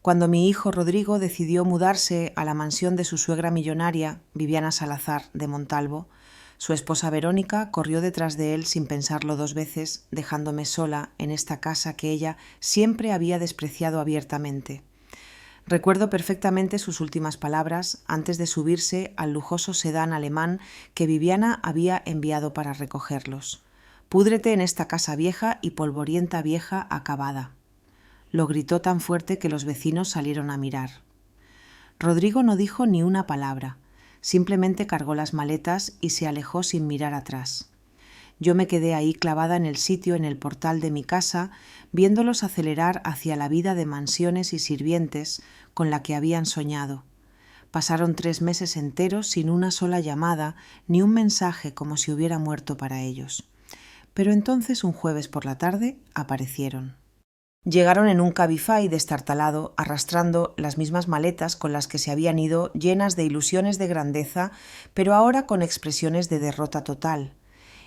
Cuando mi hijo Rodrigo decidió mudarse a la mansión de su suegra millonaria, Viviana Salazar, de Montalvo, su esposa Verónica corrió detrás de él sin pensarlo 2 veces, dejándome sola en esta casa que ella siempre había despreciado abiertamente. Recuerdo perfectamente sus últimas palabras antes de subirse al lujoso sedán alemán que Viviana había enviado para recogerlos. «Púdrete en esta casa vieja y polvorienta vieja acabada». Lo gritó tan fuerte que los vecinos salieron a mirar. Rodrigo no dijo ni una palabra, simplemente cargó las maletas y se alejó sin mirar atrás. Yo me quedé ahí clavada en el sitio en el portal de mi casa, viéndolos acelerar hacia la vida de mansiones y sirvientes con la que habían soñado. Pasaron 3 meses enteros sin una sola llamada ni un mensaje, como si hubiera muerto para ellos. Pero entonces, un jueves por la tarde, aparecieron. Llegaron en un Cabify destartalado, arrastrando las mismas maletas con las que se habían ido, llenas de ilusiones de grandeza, pero ahora con expresiones de derrota total.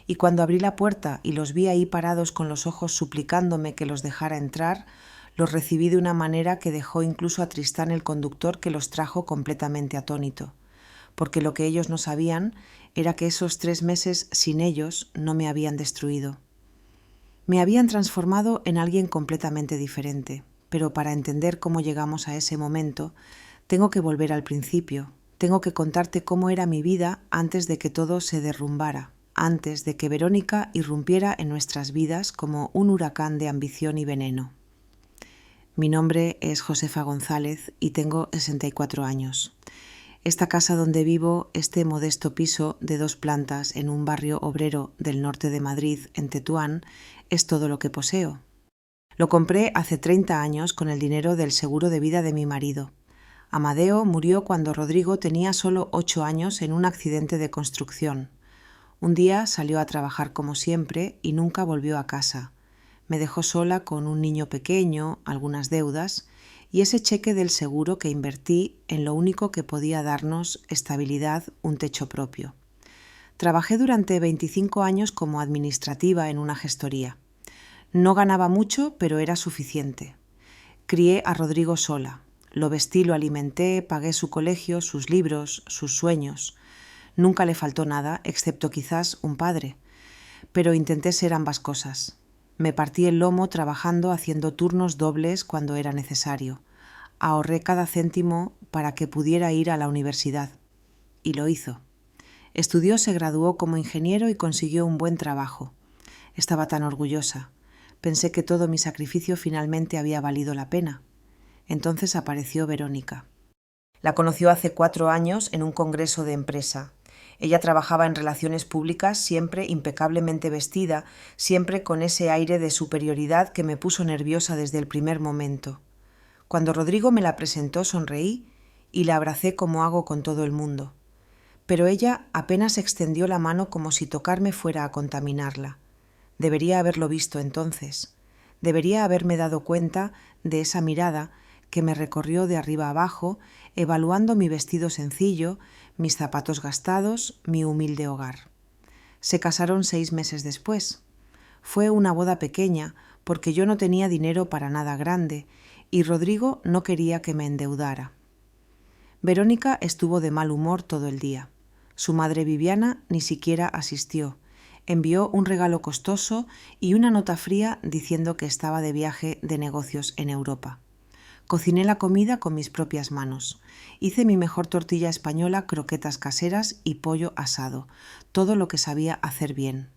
Y cuando abrí la puerta y los vi ahí parados con los ojos suplicándome que los dejara entrar, los recibí de una manera que dejó incluso a Tristán, el conductor, que los trajo completamente atónito, porque lo que ellos no sabían era que esos 3 meses sin ellos no me habían destruido. Me habían transformado en alguien completamente diferente, pero para entender cómo llegamos a ese momento, tengo que volver al principio, tengo que contarte cómo era mi vida antes de que todo se derrumbara, antes de que Verónica irrumpiera en nuestras vidas como un huracán de ambición y veneno. Mi nombre es Josefa González y tengo 64 años. Esta casa donde vivo, este modesto piso de 2 plantas en un barrio obrero del norte de Madrid, en Tetuán, es todo lo que poseo. Lo compré hace 30 años con el dinero del seguro de vida de mi marido. Amadeo murió cuando Rodrigo tenía solo 8 años en un accidente de construcción. Un día salió a trabajar como siempre y nunca volvió a casa. Me dejó sola con un niño pequeño, algunas deudas y ese cheque del seguro que invertí en lo único que podía darnos estabilidad, un techo propio. Trabajé durante 25 años como administrativa en una gestoría. No ganaba mucho, pero era suficiente. Crié a Rodrigo sola. Lo vestí, lo alimenté, pagué su colegio, sus libros, sus sueños. Nunca le faltó nada, excepto quizás un padre. Pero intenté ser ambas cosas. Me partí el lomo trabajando, haciendo turnos dobles cuando era necesario. Ahorré cada céntimo para que pudiera ir a la universidad. Y lo hizo. Estudió, se graduó como ingeniero y consiguió un buen trabajo. Estaba tan orgullosa. Pensé que todo mi sacrificio finalmente había valido la pena. Entonces apareció Verónica. La conoció hace 4 años en un congreso de empresa. Ella trabajaba en relaciones públicas, siempre impecablemente vestida, siempre con ese aire de superioridad que me puso nerviosa desde el primer momento. Cuando Rodrigo me la presentó, sonreí y la abracé como hago con todo el mundo. Pero ella apenas extendió la mano como si tocarme fuera a contaminarla. Debería haberlo visto entonces. Debería haberme dado cuenta de esa mirada que me recorrió de arriba abajo, evaluando mi vestido sencillo, mis zapatos gastados, mi humilde hogar. Se casaron 6 meses después. Fue una boda pequeña porque yo no tenía dinero para nada grande y Rodrigo no quería que me endeudara. Verónica estuvo de mal humor todo el día. Su madre Viviana ni siquiera asistió. Envió un regalo costoso y una nota fría diciendo que estaba de viaje de negocios en Europa. Cociné la comida con mis propias manos. Hice mi mejor tortilla española, croquetas caseras y pollo asado, todo lo que sabía hacer bien.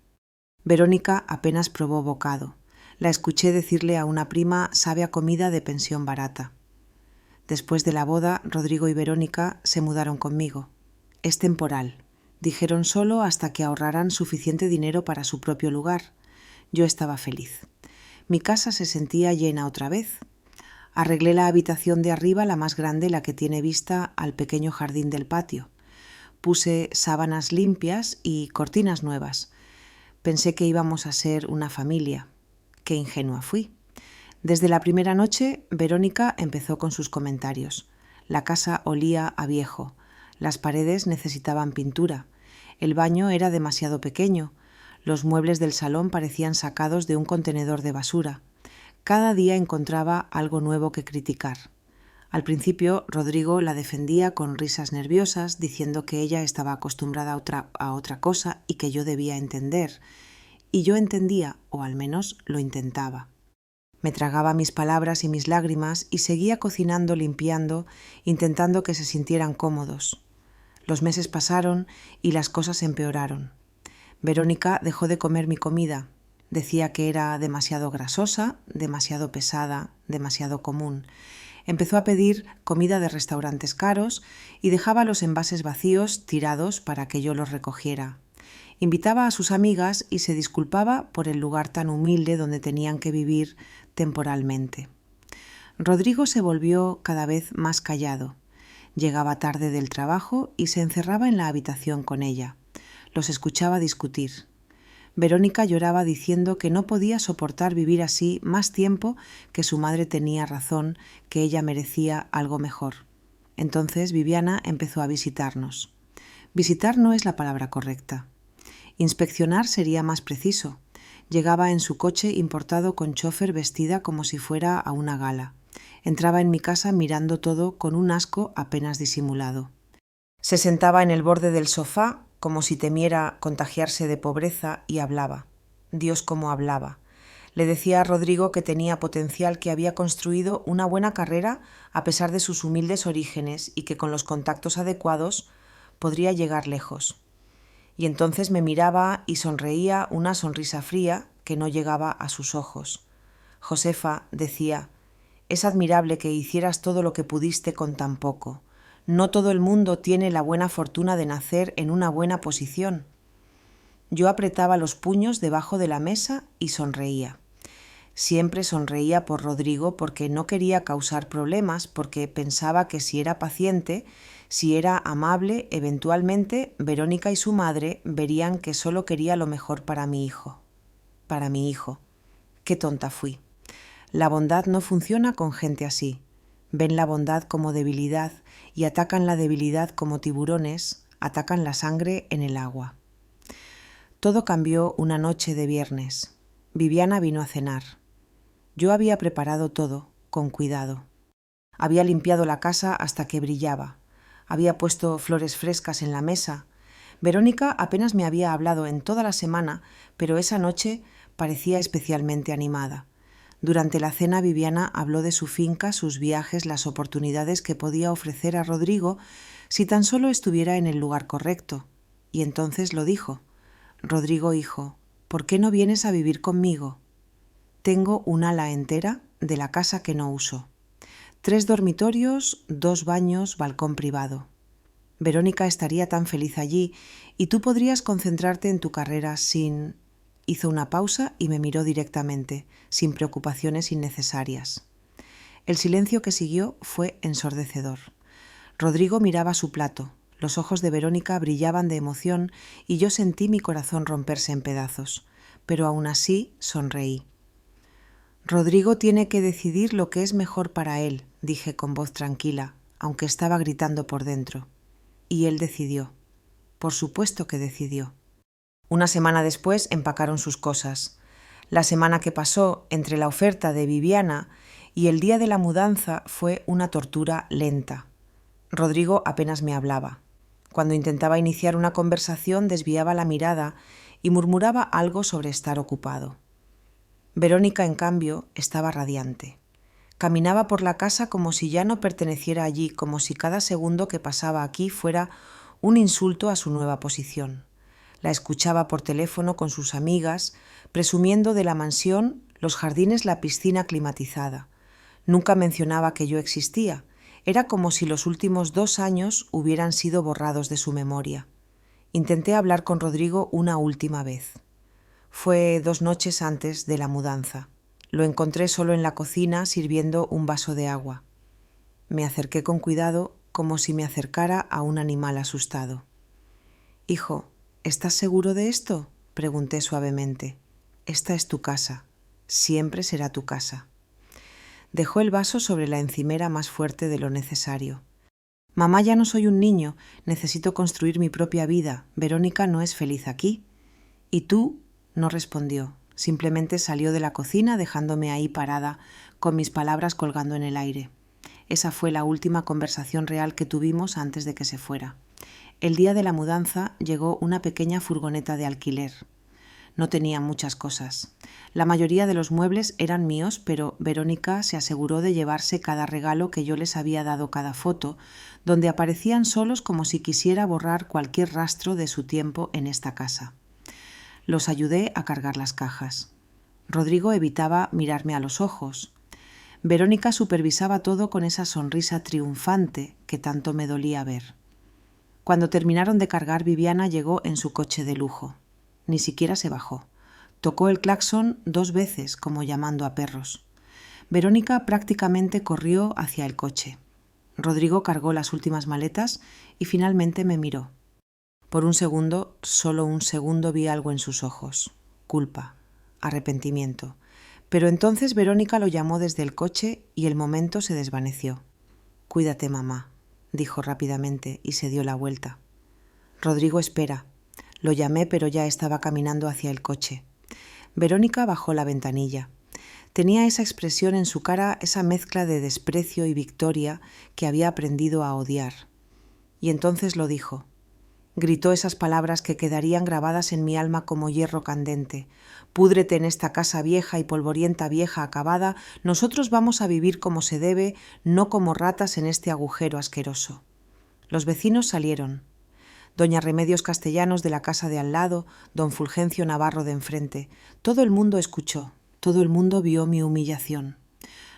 Verónica apenas probó bocado. La escuché decirle a una prima: «sabe a comida de pensión barata». Después de la boda, Rodrigo y Verónica se mudaron conmigo. «Es temporal», dijeron, solo hasta que ahorraran suficiente dinero para su propio lugar. Yo estaba feliz. Mi casa se sentía llena otra vez. Arreglé la habitación de arriba, la más grande, la que tiene vista al pequeño jardín del patio. Puse sábanas limpias y cortinas nuevas. Pensé que íbamos a ser una familia. Qué ingenua fui. Desde la primera noche, Verónica empezó con sus comentarios. La casa olía a viejo. Las paredes necesitaban pintura. El baño era demasiado pequeño. Los muebles del salón parecían sacados de un contenedor de basura. Cada día encontraba algo nuevo que criticar. Al principio, Rodrigo la defendía con risas nerviosas, diciendo que ella estaba acostumbrada a otra cosa y que yo debía entender. Y yo entendía, o al menos lo intentaba. Me tragaba mis palabras y mis lágrimas y seguía cocinando, limpiando, intentando que se sintieran cómodos. Los meses pasaron y las cosas empeoraron. Verónica dejó de comer mi comida. Decía que era demasiado grasosa, demasiado pesada, demasiado común. Empezó a pedir comida de restaurantes caros y dejaba los envases vacíos tirados para que yo los recogiera. Invitaba a sus amigas y se disculpaba por el lugar tan humilde donde tenían que vivir temporalmente. Rodrigo se volvió cada vez más callado. Llegaba tarde del trabajo y se encerraba en la habitación con ella. Los escuchaba discutir. Verónica lloraba diciendo que no podía soportar vivir así más tiempo, que su madre tenía razón, que ella merecía algo mejor. Entonces Viviana empezó a visitarnos. Visitar no es la palabra correcta. Inspeccionar sería más preciso. Llegaba en su coche importado con chófer, vestida como si fuera a una gala. Entraba en mi casa mirando todo con un asco apenas disimulado. Se sentaba en el borde del sofá como si temiera contagiarse de pobreza y hablaba. Dios, cómo hablaba. Le decía a Rodrigo que tenía potencial, que había construido una buena carrera a pesar de sus humildes orígenes y que con los contactos adecuados podría llegar lejos. Y entonces me miraba y sonreía una sonrisa fría que no llegaba a sus ojos. Josefa, decía, es admirable que hicieras todo lo que pudiste con tan poco. No todo el mundo tiene la buena fortuna de nacer en una buena posición. Yo apretaba los puños debajo de la mesa y sonreía. Siempre sonreía por Rodrigo porque no quería causar problemas, porque pensaba que si era paciente, si era amable, eventualmente Verónica y su madre verían que solo quería lo mejor para mi hijo. Para mi hijo. Qué tonta fui. La bondad no funciona con gente así. Ven la bondad como debilidad y atacan la debilidad como tiburones, atacan la sangre en el agua. Todo cambió una noche de viernes. Viviana vino a cenar. Yo había preparado todo, con cuidado. Había limpiado la casa hasta que brillaba. Había puesto flores frescas en la mesa. Verónica apenas me había hablado en toda la semana, pero esa noche parecía especialmente animada. Durante la cena Viviana habló de su finca, sus viajes, las oportunidades que podía ofrecer a Rodrigo si tan solo estuviera en el lugar correcto. Y entonces lo dijo. Rodrigo, hijo, ¿por qué no vienes a vivir conmigo? Tengo un ala entera de la casa que no uso. 3 dormitorios, 2 baños, balcón privado. Verónica estaría tan feliz allí y tú podrías concentrarte en tu carrera sin... Hizo una pausa y me miró directamente, sin preocupaciones innecesarias. El silencio que siguió fue ensordecedor. Rodrigo miraba su plato. Los ojos de Verónica brillaban de emoción y yo sentí mi corazón romperse en pedazos, pero aún así sonreí. Rodrigo tiene que decidir lo que es mejor para él, dije con voz tranquila, aunque estaba gritando por dentro. Y él decidió. Por supuesto que decidió. Una semana después empacaron sus cosas. La semana que pasó entre la oferta de Viviana y el día de la mudanza fue una tortura lenta. Rodrigo apenas me hablaba. Cuando intentaba iniciar una conversación desviaba la mirada y murmuraba algo sobre estar ocupado. Verónica, en cambio, estaba radiante. Caminaba por la casa como si ya no perteneciera allí, como si cada segundo que pasaba aquí fuera un insulto a su nueva posición. La escuchaba por teléfono con sus amigas, presumiendo de la mansión, los jardines, la piscina climatizada. Nunca mencionaba que yo existía. Era como si los últimos 2 años hubieran sido borrados de su memoria. Intenté hablar con Rodrigo una última vez. Fue 2 noches antes de la mudanza. Lo encontré solo en la cocina sirviendo un vaso de agua. Me acerqué con cuidado, como si me acercara a un animal asustado. «Hijo, ¿estás seguro de esto?», pregunté suavemente. «Esta es tu casa. Siempre será tu casa». Dejó el vaso sobre la encimera más fuerte de lo necesario. «Mamá, ya no soy un niño. Necesito construir mi propia vida. Verónica no es feliz aquí». «¿Y tú?», no respondió. Simplemente salió de la cocina dejándome ahí parada, con mis palabras colgando en el aire. Esa fue la última conversación real que tuvimos antes de que se fuera. El día de la mudanza llegó una pequeña furgoneta de alquiler. No tenía muchas cosas. La mayoría de los muebles eran míos, pero Verónica se aseguró de llevarse cada regalo que yo les había dado cada foto, donde aparecían solos como si quisiera borrar cualquier rastro de su tiempo en esta casa. Los ayudé a cargar las cajas. Rodrigo evitaba mirarme a los ojos. Verónica supervisaba todo con esa sonrisa triunfante que tanto me dolía ver. Cuando terminaron de cargar, Viviana llegó en su coche de lujo. Ni siquiera se bajó. Tocó el claxon 2 veces, como llamando a perros. Verónica prácticamente corrió hacia el coche. Rodrigo cargó las últimas maletas y finalmente me miró. Por un segundo, solo un segundo, vi algo en sus ojos. Culpa, arrepentimiento. Pero entonces Verónica lo llamó desde el coche y el momento se desvaneció. «Cuídate, mamá», dijo rápidamente y se dio la vuelta. «Rodrigo, espera». Lo llamé, pero ya estaba caminando hacia el coche. Verónica bajó la ventanilla. Tenía esa expresión en su cara, esa mezcla de desprecio y victoria que había aprendido a odiar. Y entonces lo dijo. Gritó esas palabras que quedarían grabadas en mi alma como hierro candente. «Púdrete en esta casa vieja y polvorienta, vieja acabada, nosotros vamos a vivir como se debe, no como ratas en este agujero asqueroso». Los vecinos salieron. Doña Remedios Castellanos de la casa de al lado, don Fulgencio Navarro de enfrente. Todo el mundo escuchó, todo el mundo vio mi humillación.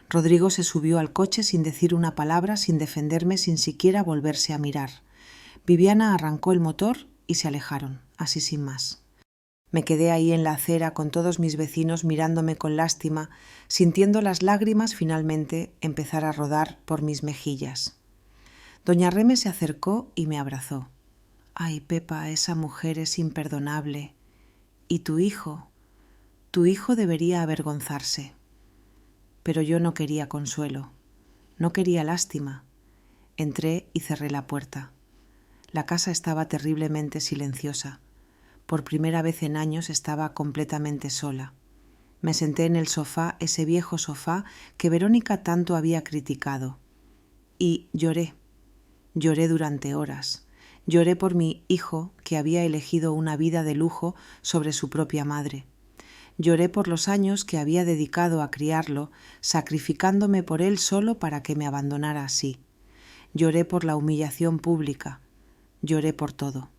Rodrigo se subió al coche sin decir una palabra, sin defenderme, sin siquiera volverse a mirar. Viviana arrancó el motor y se alejaron, así sin más. Me quedé ahí en la acera con todos mis vecinos mirándome con lástima, sintiendo las lágrimas finalmente empezar a rodar por mis mejillas. Doña Reme se acercó y me abrazó. «Ay, Pepa, esa mujer es imperdonable. Y tu hijo debería avergonzarse». Pero yo no quería consuelo, no quería lástima. Entré y cerré la puerta. La casa estaba terriblemente silenciosa. Por primera vez en años estaba completamente sola. Me senté en el sofá, ese viejo sofá que Verónica tanto había criticado. Y lloré. Lloré durante horas. Lloré por mi hijo que había elegido una vida de lujo sobre su propia madre. Lloré por los años que había dedicado a criarlo, sacrificándome por él solo para que me abandonara así. Lloré por la humillación pública. Lloré por todo.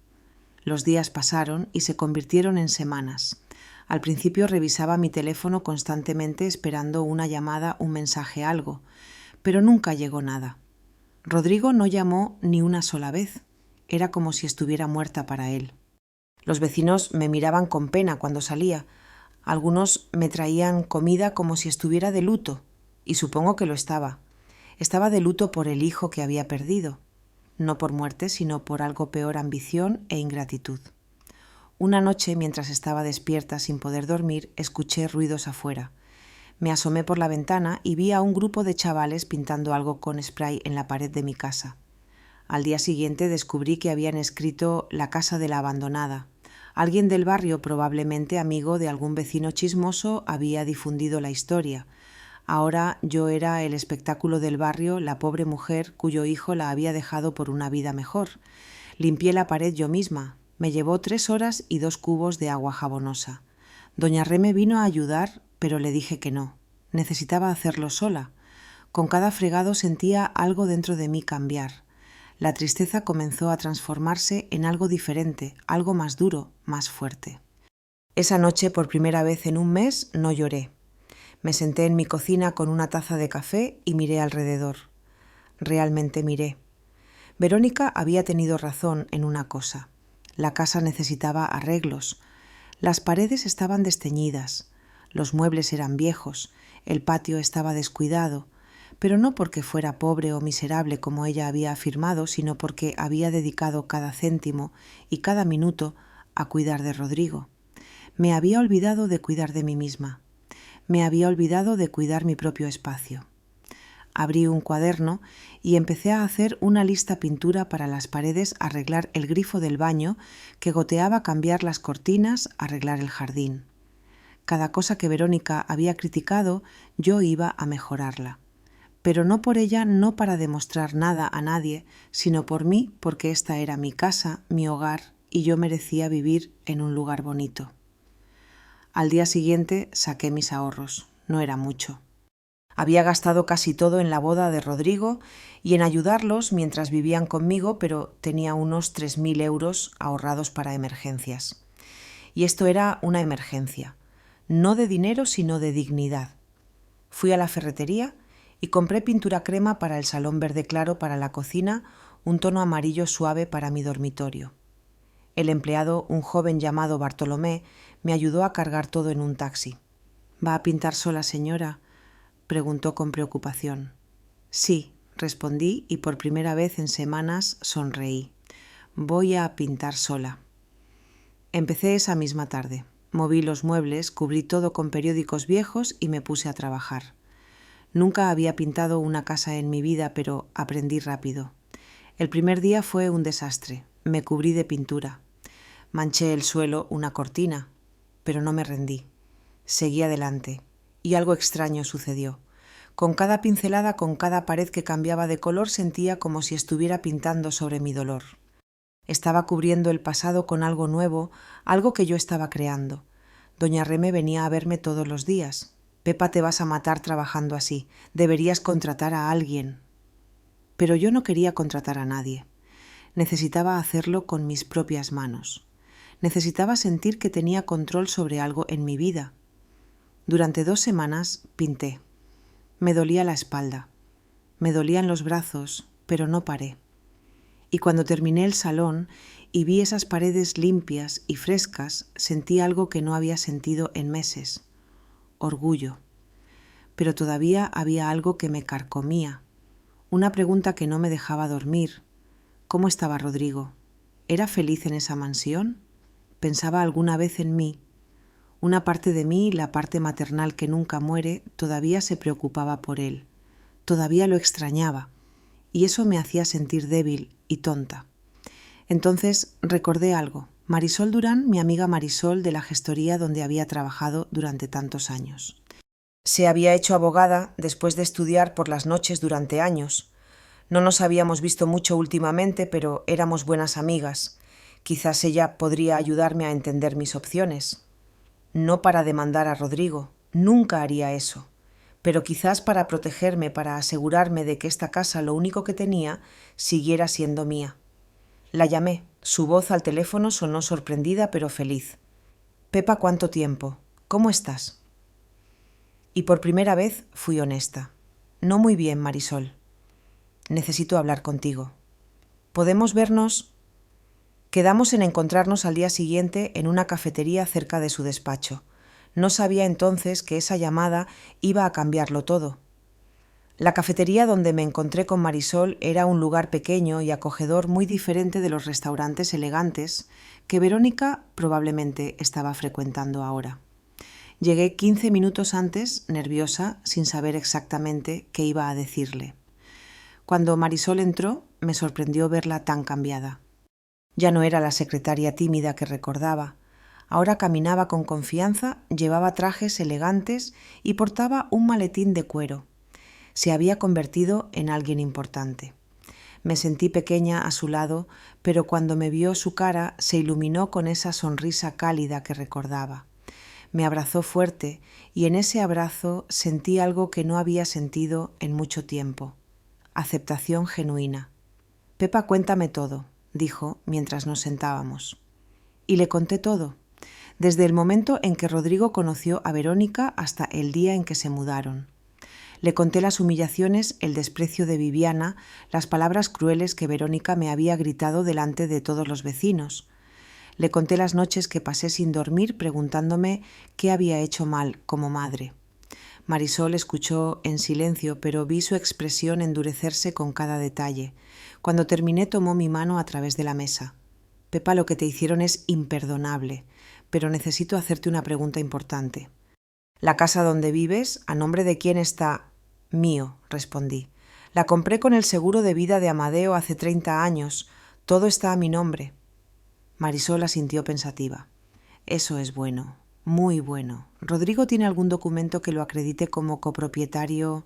Los días pasaron y se convirtieron en semanas. Al principio revisaba mi teléfono constantemente esperando una llamada, un mensaje, algo, pero nunca llegó nada. Rodrigo no llamó ni una sola vez. Era como si estuviera muerta para él. Los vecinos me miraban con pena cuando salía. Algunos me traían comida como si estuviera de luto, y supongo que lo estaba. Estaba de luto por el hijo que había perdido. No por muerte, sino por algo peor, ambición e ingratitud. Una noche, mientras estaba despierta sin poder dormir, escuché ruidos afuera. Me asomé por la ventana y vi a un grupo de chavales pintando algo con spray en la pared de mi casa. Al día siguiente descubrí que habían escrito «La casa de la abandonada». Alguien del barrio, probablemente amigo de algún vecino chismoso, había difundido la historia. Ahora yo era el espectáculo del barrio, la pobre mujer cuyo hijo la había dejado por una vida mejor. Limpié la pared yo misma. Me llevó 3 horas y 2 cubos de agua jabonosa. Doña Reme vino a ayudar, pero le dije que no. Necesitaba hacerlo sola. Con cada fregado sentía algo dentro de mí cambiar. La tristeza comenzó a transformarse en algo diferente, algo más duro, más fuerte. Esa noche, por primera vez en un mes, no lloré. Me senté en mi cocina con una taza de café y miré alrededor. Realmente miré. Verónica había tenido razón en una cosa. La casa necesitaba arreglos. Las paredes estaban desteñidas, los muebles eran viejos, el patio estaba descuidado, pero no porque fuera pobre o miserable como ella había afirmado, sino porque había dedicado cada céntimo y cada minuto a cuidar de Rodrigo. Me había olvidado de cuidar de mí misma. Me había olvidado de cuidar mi propio espacio. Abrí un cuaderno y empecé a hacer una lista pintura para las paredes, arreglar el grifo del baño, que goteaba, cambiar las cortinas, arreglar el jardín. Cada cosa que Verónica había criticado, yo iba a mejorarla. pero no por ella, no para demostrar nada a nadie, sino por mí, porque esta era mi casa, mi hogar, y yo merecía vivir en un lugar bonito. Al día siguiente saqué mis ahorros. No era mucho. Había gastado casi todo en la boda de Rodrigo y en ayudarlos mientras vivían conmigo, pero tenía unos 3.000 euros ahorrados para emergencias. Y esto era una emergencia, no de dinero, sino de dignidad. Fui a la ferretería y compré pintura crema para el salón verde claro para la cocina, un tono amarillo suave para mi dormitorio. El empleado, un joven llamado Bartolomé, me ayudó a cargar todo en un taxi. ¿Va a pintar sola, señora?, preguntó con preocupación. Sí, respondí y por primera vez en semanas sonreí. Voy a pintar sola. Empecé esa misma tarde. Moví los muebles, cubrí todo con periódicos viejos y me puse a trabajar. Nunca había pintado una casa en mi vida, pero aprendí rápido. El primer día fue un desastre. Me cubrí de pintura. Manché el suelo, una cortina, pero no me rendí. Seguí adelante. Y algo extraño sucedió. Con cada pincelada, con cada pared que cambiaba de color, sentía como si estuviera pintando sobre mi dolor. Estaba cubriendo el pasado con algo nuevo, algo que yo estaba creando. Doña Reme venía a verme todos los días. Pepa, te vas a matar trabajando así. Deberías contratar a alguien. Pero yo no quería contratar a nadie. Necesitaba hacerlo con mis propias manos. Necesitaba sentir que tenía control sobre algo en mi vida. Durante 2 semanas pinté. Me dolía la espalda. Me dolían los brazos, pero no paré. Y cuando terminé el salón y vi esas paredes limpias y frescas, sentí algo que no había sentido en meses. Orgullo. Pero todavía había algo que me carcomía. Una pregunta que no me dejaba dormir. ¿Cómo estaba Rodrigo? ¿Era feliz en esa mansión? ¿Pensaba alguna vez en mí? Una parte de mí, la parte maternal que nunca muere, todavía se preocupaba por él. Todavía lo extrañaba. Y eso me hacía sentir débil y tonta. Entonces recordé algo. Marisol Durán, mi amiga Marisol de la gestoría donde había trabajado durante tantos años. Se había hecho abogada después de estudiar por las noches durante años. No nos habíamos visto mucho últimamente, pero éramos buenas amigas. Quizás ella podría ayudarme a entender mis opciones. No para demandar a Rodrigo, nunca haría eso, pero quizás para protegerme, para asegurarme de que esta casa, lo único que tenía, siguiera siendo mía. La llamé. Su voz al teléfono sonó sorprendida pero feliz. Pepa, ¿cuánto tiempo? ¿Cómo estás? Y por primera vez fui honesta. No muy bien, Marisol. Necesito hablar contigo. ¿Podemos vernos? Quedamos en encontrarnos al día siguiente en una cafetería cerca de su despacho. No sabía entonces que esa llamada iba a cambiarlo todo. La cafetería donde me encontré con Marisol era un lugar pequeño y acogedor muy diferente de los restaurantes elegantes que Verónica probablemente estaba frecuentando ahora. Llegué 15 minutos antes, nerviosa, sin saber exactamente qué iba a decirle. Cuando Marisol entró, me sorprendió verla tan cambiada. Ya no era la secretaria tímida que recordaba. Ahora caminaba con confianza, llevaba trajes elegantes y portaba un maletín de cuero. Se había convertido en alguien importante. Me sentí pequeña a su lado, pero cuando me vio su cara se iluminó con esa sonrisa cálida que recordaba. Me abrazó fuerte y en ese abrazo sentí algo que no había sentido en mucho tiempo. Aceptación genuina. Pepa, cuéntame todo, dijo mientras nos sentábamos. Y le conté todo, desde el momento en que Rodrigo conoció a Verónica hasta el día en que se mudaron. Le conté las humillaciones, el desprecio de Viviana, las palabras crueles que Verónica me había gritado delante de todos los vecinos. Le conté las noches que pasé sin dormir preguntándome qué había hecho mal como madre. Marisol escuchó en silencio, pero vi su expresión endurecerse con cada detalle. Cuando terminé tomó mi mano a través de la mesa. Pepa, lo que te hicieron es imperdonable, pero necesito hacerte una pregunta importante. ¿La casa donde vives, a nombre de quién está? Mío, respondí. La compré con el seguro de vida de Amadeo hace 30 años. Todo está a mi nombre. Marisol asintió pensativa. Eso es bueno, muy bueno. ¿Rodrigo tiene algún documento que lo acredite como copropietario?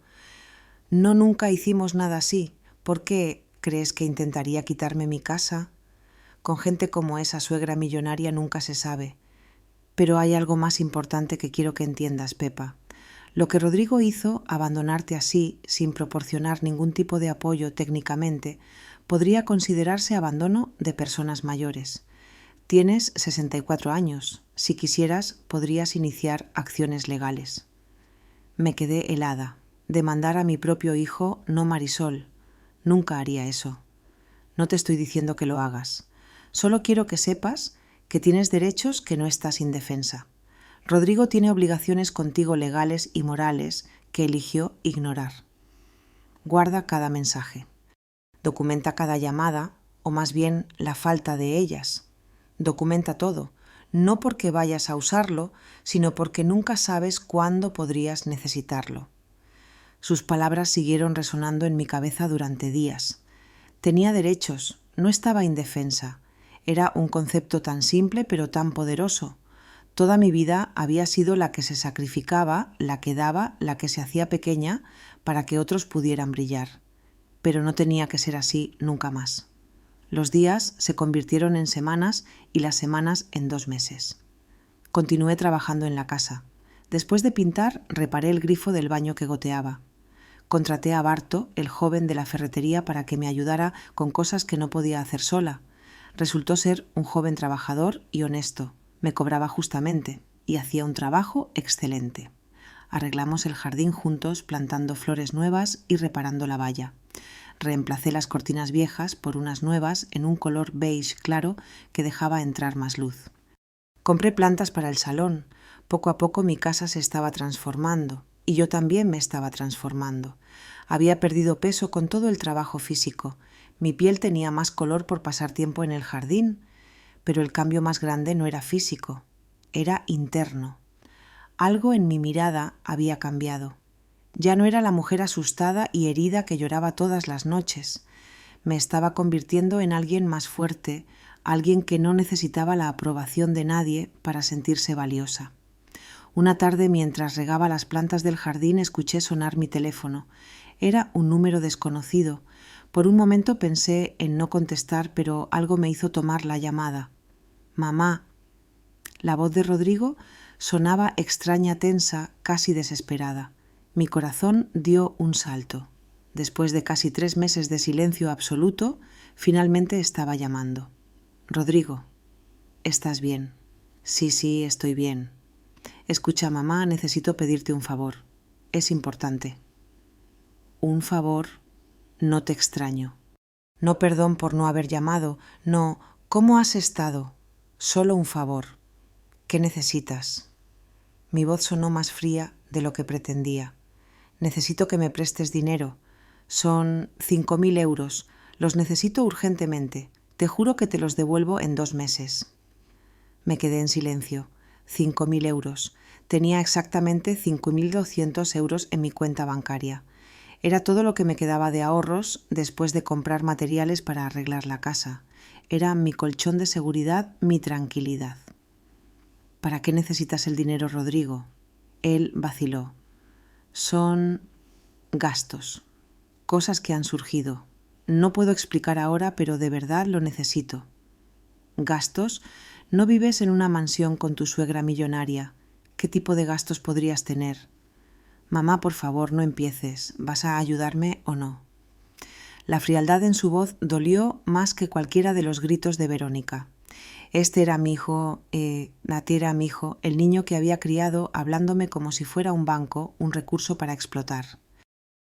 No, nunca hicimos nada así. ¿Por qué crees que intentaría quitarme mi casa? Con gente como esa suegra millonaria nunca se sabe. Pero hay algo más importante que quiero que entiendas, Pepa. Lo que Rodrigo hizo, abandonarte así, sin proporcionar ningún tipo de apoyo técnicamente, podría considerarse abandono de personas mayores. Tienes 64 años. Si quisieras, podrías iniciar acciones legales. Me quedé helada. Demandar a mi propio hijo, no Marisol. Nunca haría eso. No te estoy diciendo que lo hagas. Solo quiero que sepas que tienes derechos, que no estás indefensa. Rodrigo tiene obligaciones contigo legales y morales que eligió ignorar. Guarda cada mensaje. Documenta cada llamada, o más bien la falta de ellas. Documenta todo, no porque vayas a usarlo, sino porque nunca sabes cuándo podrías necesitarlo. Sus palabras siguieron resonando en mi cabeza durante días. Tenía derechos, no estaba indefensa. Era un concepto tan simple pero tan poderoso. Toda mi vida había sido la que se sacrificaba, la que daba, la que se hacía pequeña para que otros pudieran brillar. Pero no tenía que ser así nunca más. Los días se convirtieron en semanas y las semanas en 2 meses. Continué trabajando en la casa. Después de pintar, reparé el grifo del baño que goteaba. Contraté a Barto, el joven de la ferretería, para que me ayudara con cosas que no podía hacer sola. Resultó ser un joven trabajador y honesto. Me cobraba justamente y hacía un trabajo excelente. Arreglamos el jardín juntos, plantando flores nuevas y reparando la valla. Reemplacé las cortinas viejas por unas nuevas en un color beige claro que dejaba entrar más luz. Compré plantas para el salón. Poco a poco mi casa se estaba transformando y yo también me estaba transformando. Había perdido peso con todo el trabajo físico. Mi piel tenía más color por pasar tiempo en el jardín, pero el cambio más grande no era físico, era interno. Algo en mi mirada había cambiado. Ya no era la mujer asustada y herida que lloraba todas las noches. Me estaba convirtiendo en alguien más fuerte, alguien que no necesitaba la aprobación de nadie para sentirse valiosa. Una tarde, mientras regaba las plantas del jardín, escuché sonar mi teléfono. Era un número desconocido. Por un momento pensé en no contestar, pero algo me hizo tomar la llamada. «Mamá». La voz de Rodrigo sonaba extraña, tensa, casi desesperada. Mi corazón dio un salto. Después de casi 3 meses de silencio absoluto, finalmente estaba llamando. «Rodrigo, ¿estás bien?» Sí, estoy bien. Escucha, mamá, necesito pedirte un favor. Es importante. ¿Un favor? No te extraño. No, perdón por no haber llamado. No, ¿cómo has estado? Solo un favor. ¿Qué necesitas? Mi voz sonó más fría de lo que pretendía. Necesito que me prestes dinero. Son 5.000 euros. Los necesito urgentemente. Te juro que te los devuelvo en 2 meses. Me quedé en silencio. 5.000 euros. Tenía exactamente 5.200 euros en mi cuenta bancaria. Era todo lo que me quedaba de ahorros después de comprar materiales para arreglar la casa. Era mi colchón de seguridad, mi tranquilidad. ¿Para qué necesitas el dinero, Rodrigo? Él vaciló. Son gastos, cosas que han surgido. No puedo explicar ahora, pero de verdad lo necesito. ¿Gastos? No vives en una mansión con tu suegra millonaria. ¿Qué tipo de gastos podrías tener? Mamá, por favor, no empieces. ¿Vas a ayudarme o no? La frialdad en su voz dolió más que cualquiera de los gritos de Verónica. Nati era mi hijo, el niño que había criado hablándome como si fuera un banco, un recurso para explotar.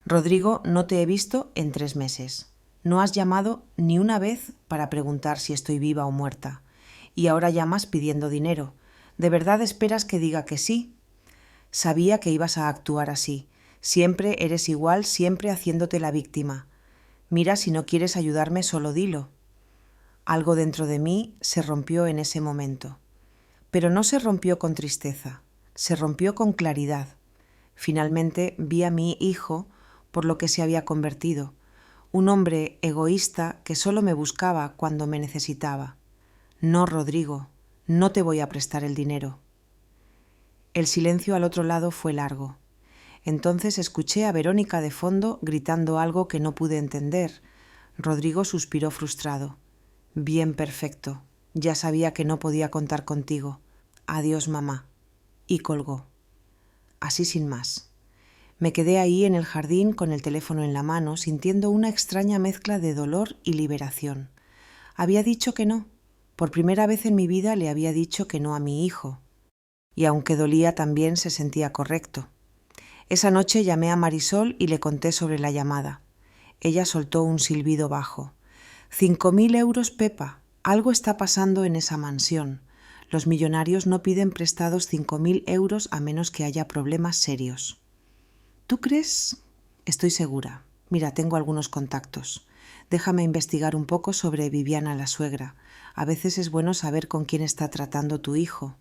Rodrigo, no te he visto en 3 meses. No has llamado ni una vez para preguntar si estoy viva o muerta. Y ahora llamas pidiendo dinero. ¿De verdad esperas que diga que sí? Sabía que ibas a actuar así. Siempre eres igual, siempre haciéndote la víctima. Mira, si no quieres ayudarme, solo dilo. Algo dentro de mí se rompió en ese momento. Pero no se rompió con tristeza, se rompió con claridad. Finalmente vi a mi hijo por lo que se había convertido, un hombre egoísta que solo me buscaba cuando me necesitaba. No, Rodrigo, no te voy a prestar el dinero. El silencio al otro lado fue largo. Entonces escuché a Verónica de fondo gritando algo que no pude entender. Rodrigo suspiró frustrado. Bien, perfecto. Ya sabía que no podía contar contigo. Adiós, mamá. Y colgó. Así sin más. Me quedé ahí en el jardín con el teléfono en la mano, sintiendo una extraña mezcla de dolor y liberación. Había dicho que no. Por primera vez en mi vida le había dicho que no a mi hijo. Y aunque dolía, también se sentía correcto. Esa noche llamé a Marisol y le conté sobre la llamada. Ella soltó un silbido bajo. 5.000 euros, Pepa. Algo está pasando en esa mansión. Los millonarios no piden prestados 5.000 euros a menos que haya problemas serios. ¿Tú crees? Estoy segura. Mira, tengo algunos contactos. Déjame investigar un poco sobre Viviana, la suegra. A veces es bueno saber con quién está tratando tu hijo.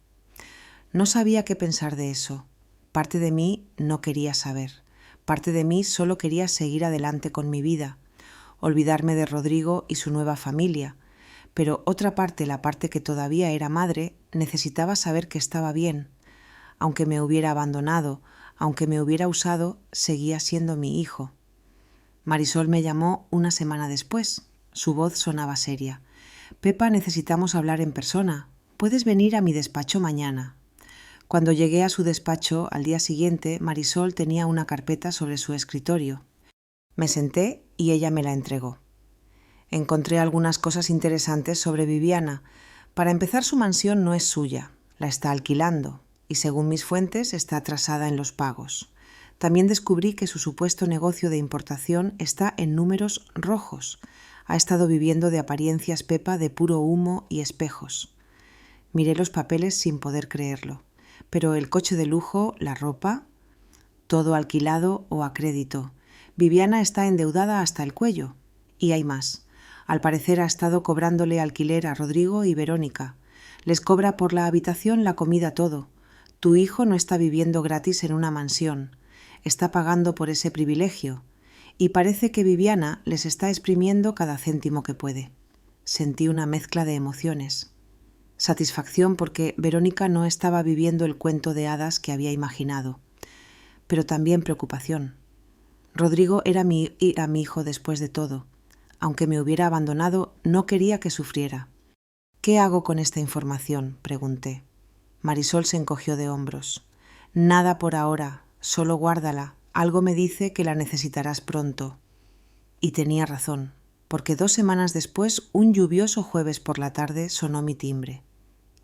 No sabía qué pensar de eso. Parte de mí no quería saber. Parte de mí solo quería seguir adelante con mi vida, olvidarme de Rodrigo y su nueva familia. Pero otra parte, la parte que todavía era madre, necesitaba saber que estaba bien. Aunque me hubiera abandonado, aunque me hubiera usado, seguía siendo mi hijo. Marisol me llamó una semana después. Su voz sonaba seria. Pepa, necesitamos hablar en persona. ¿Puedes venir a mi despacho mañana? Cuando llegué a su despacho, al día siguiente, Marisol tenía una carpeta sobre su escritorio. Me senté y ella me la entregó. Encontré algunas cosas interesantes sobre Viviana. Para empezar, su mansión no es suya, la está alquilando, y según mis fuentes está atrasada en los pagos. También descubrí que su supuesto negocio de importación está en números rojos. Ha estado viviendo de apariencias Pepa de puro humo y espejos. Miré los papeles sin poder creerlo. Pero el coche de lujo, la ropa, todo alquilado o a crédito. Viviana está endeudada hasta el cuello. Y hay más. Al parecer ha estado cobrándole alquiler a Rodrigo y Verónica. Les cobra por la habitación, la comida, todo. Tu hijo no está viviendo gratis en una mansión. Está pagando por ese privilegio. Y parece que Viviana les está exprimiendo cada céntimo que puede. Sentí una mezcla de emociones. Satisfacción porque Verónica no estaba viviendo el cuento de hadas que había imaginado. Pero también preocupación. Rodrigo era mi hijo después de todo. Aunque me hubiera abandonado, no quería que sufriera. ¿Qué hago con esta información?, pregunté. Marisol se encogió de hombros. Nada por ahora, solo guárdala. Algo me dice que la necesitarás pronto. Y tenía razón, porque 2 semanas después, un lluvioso jueves por la tarde, sonó mi timbre.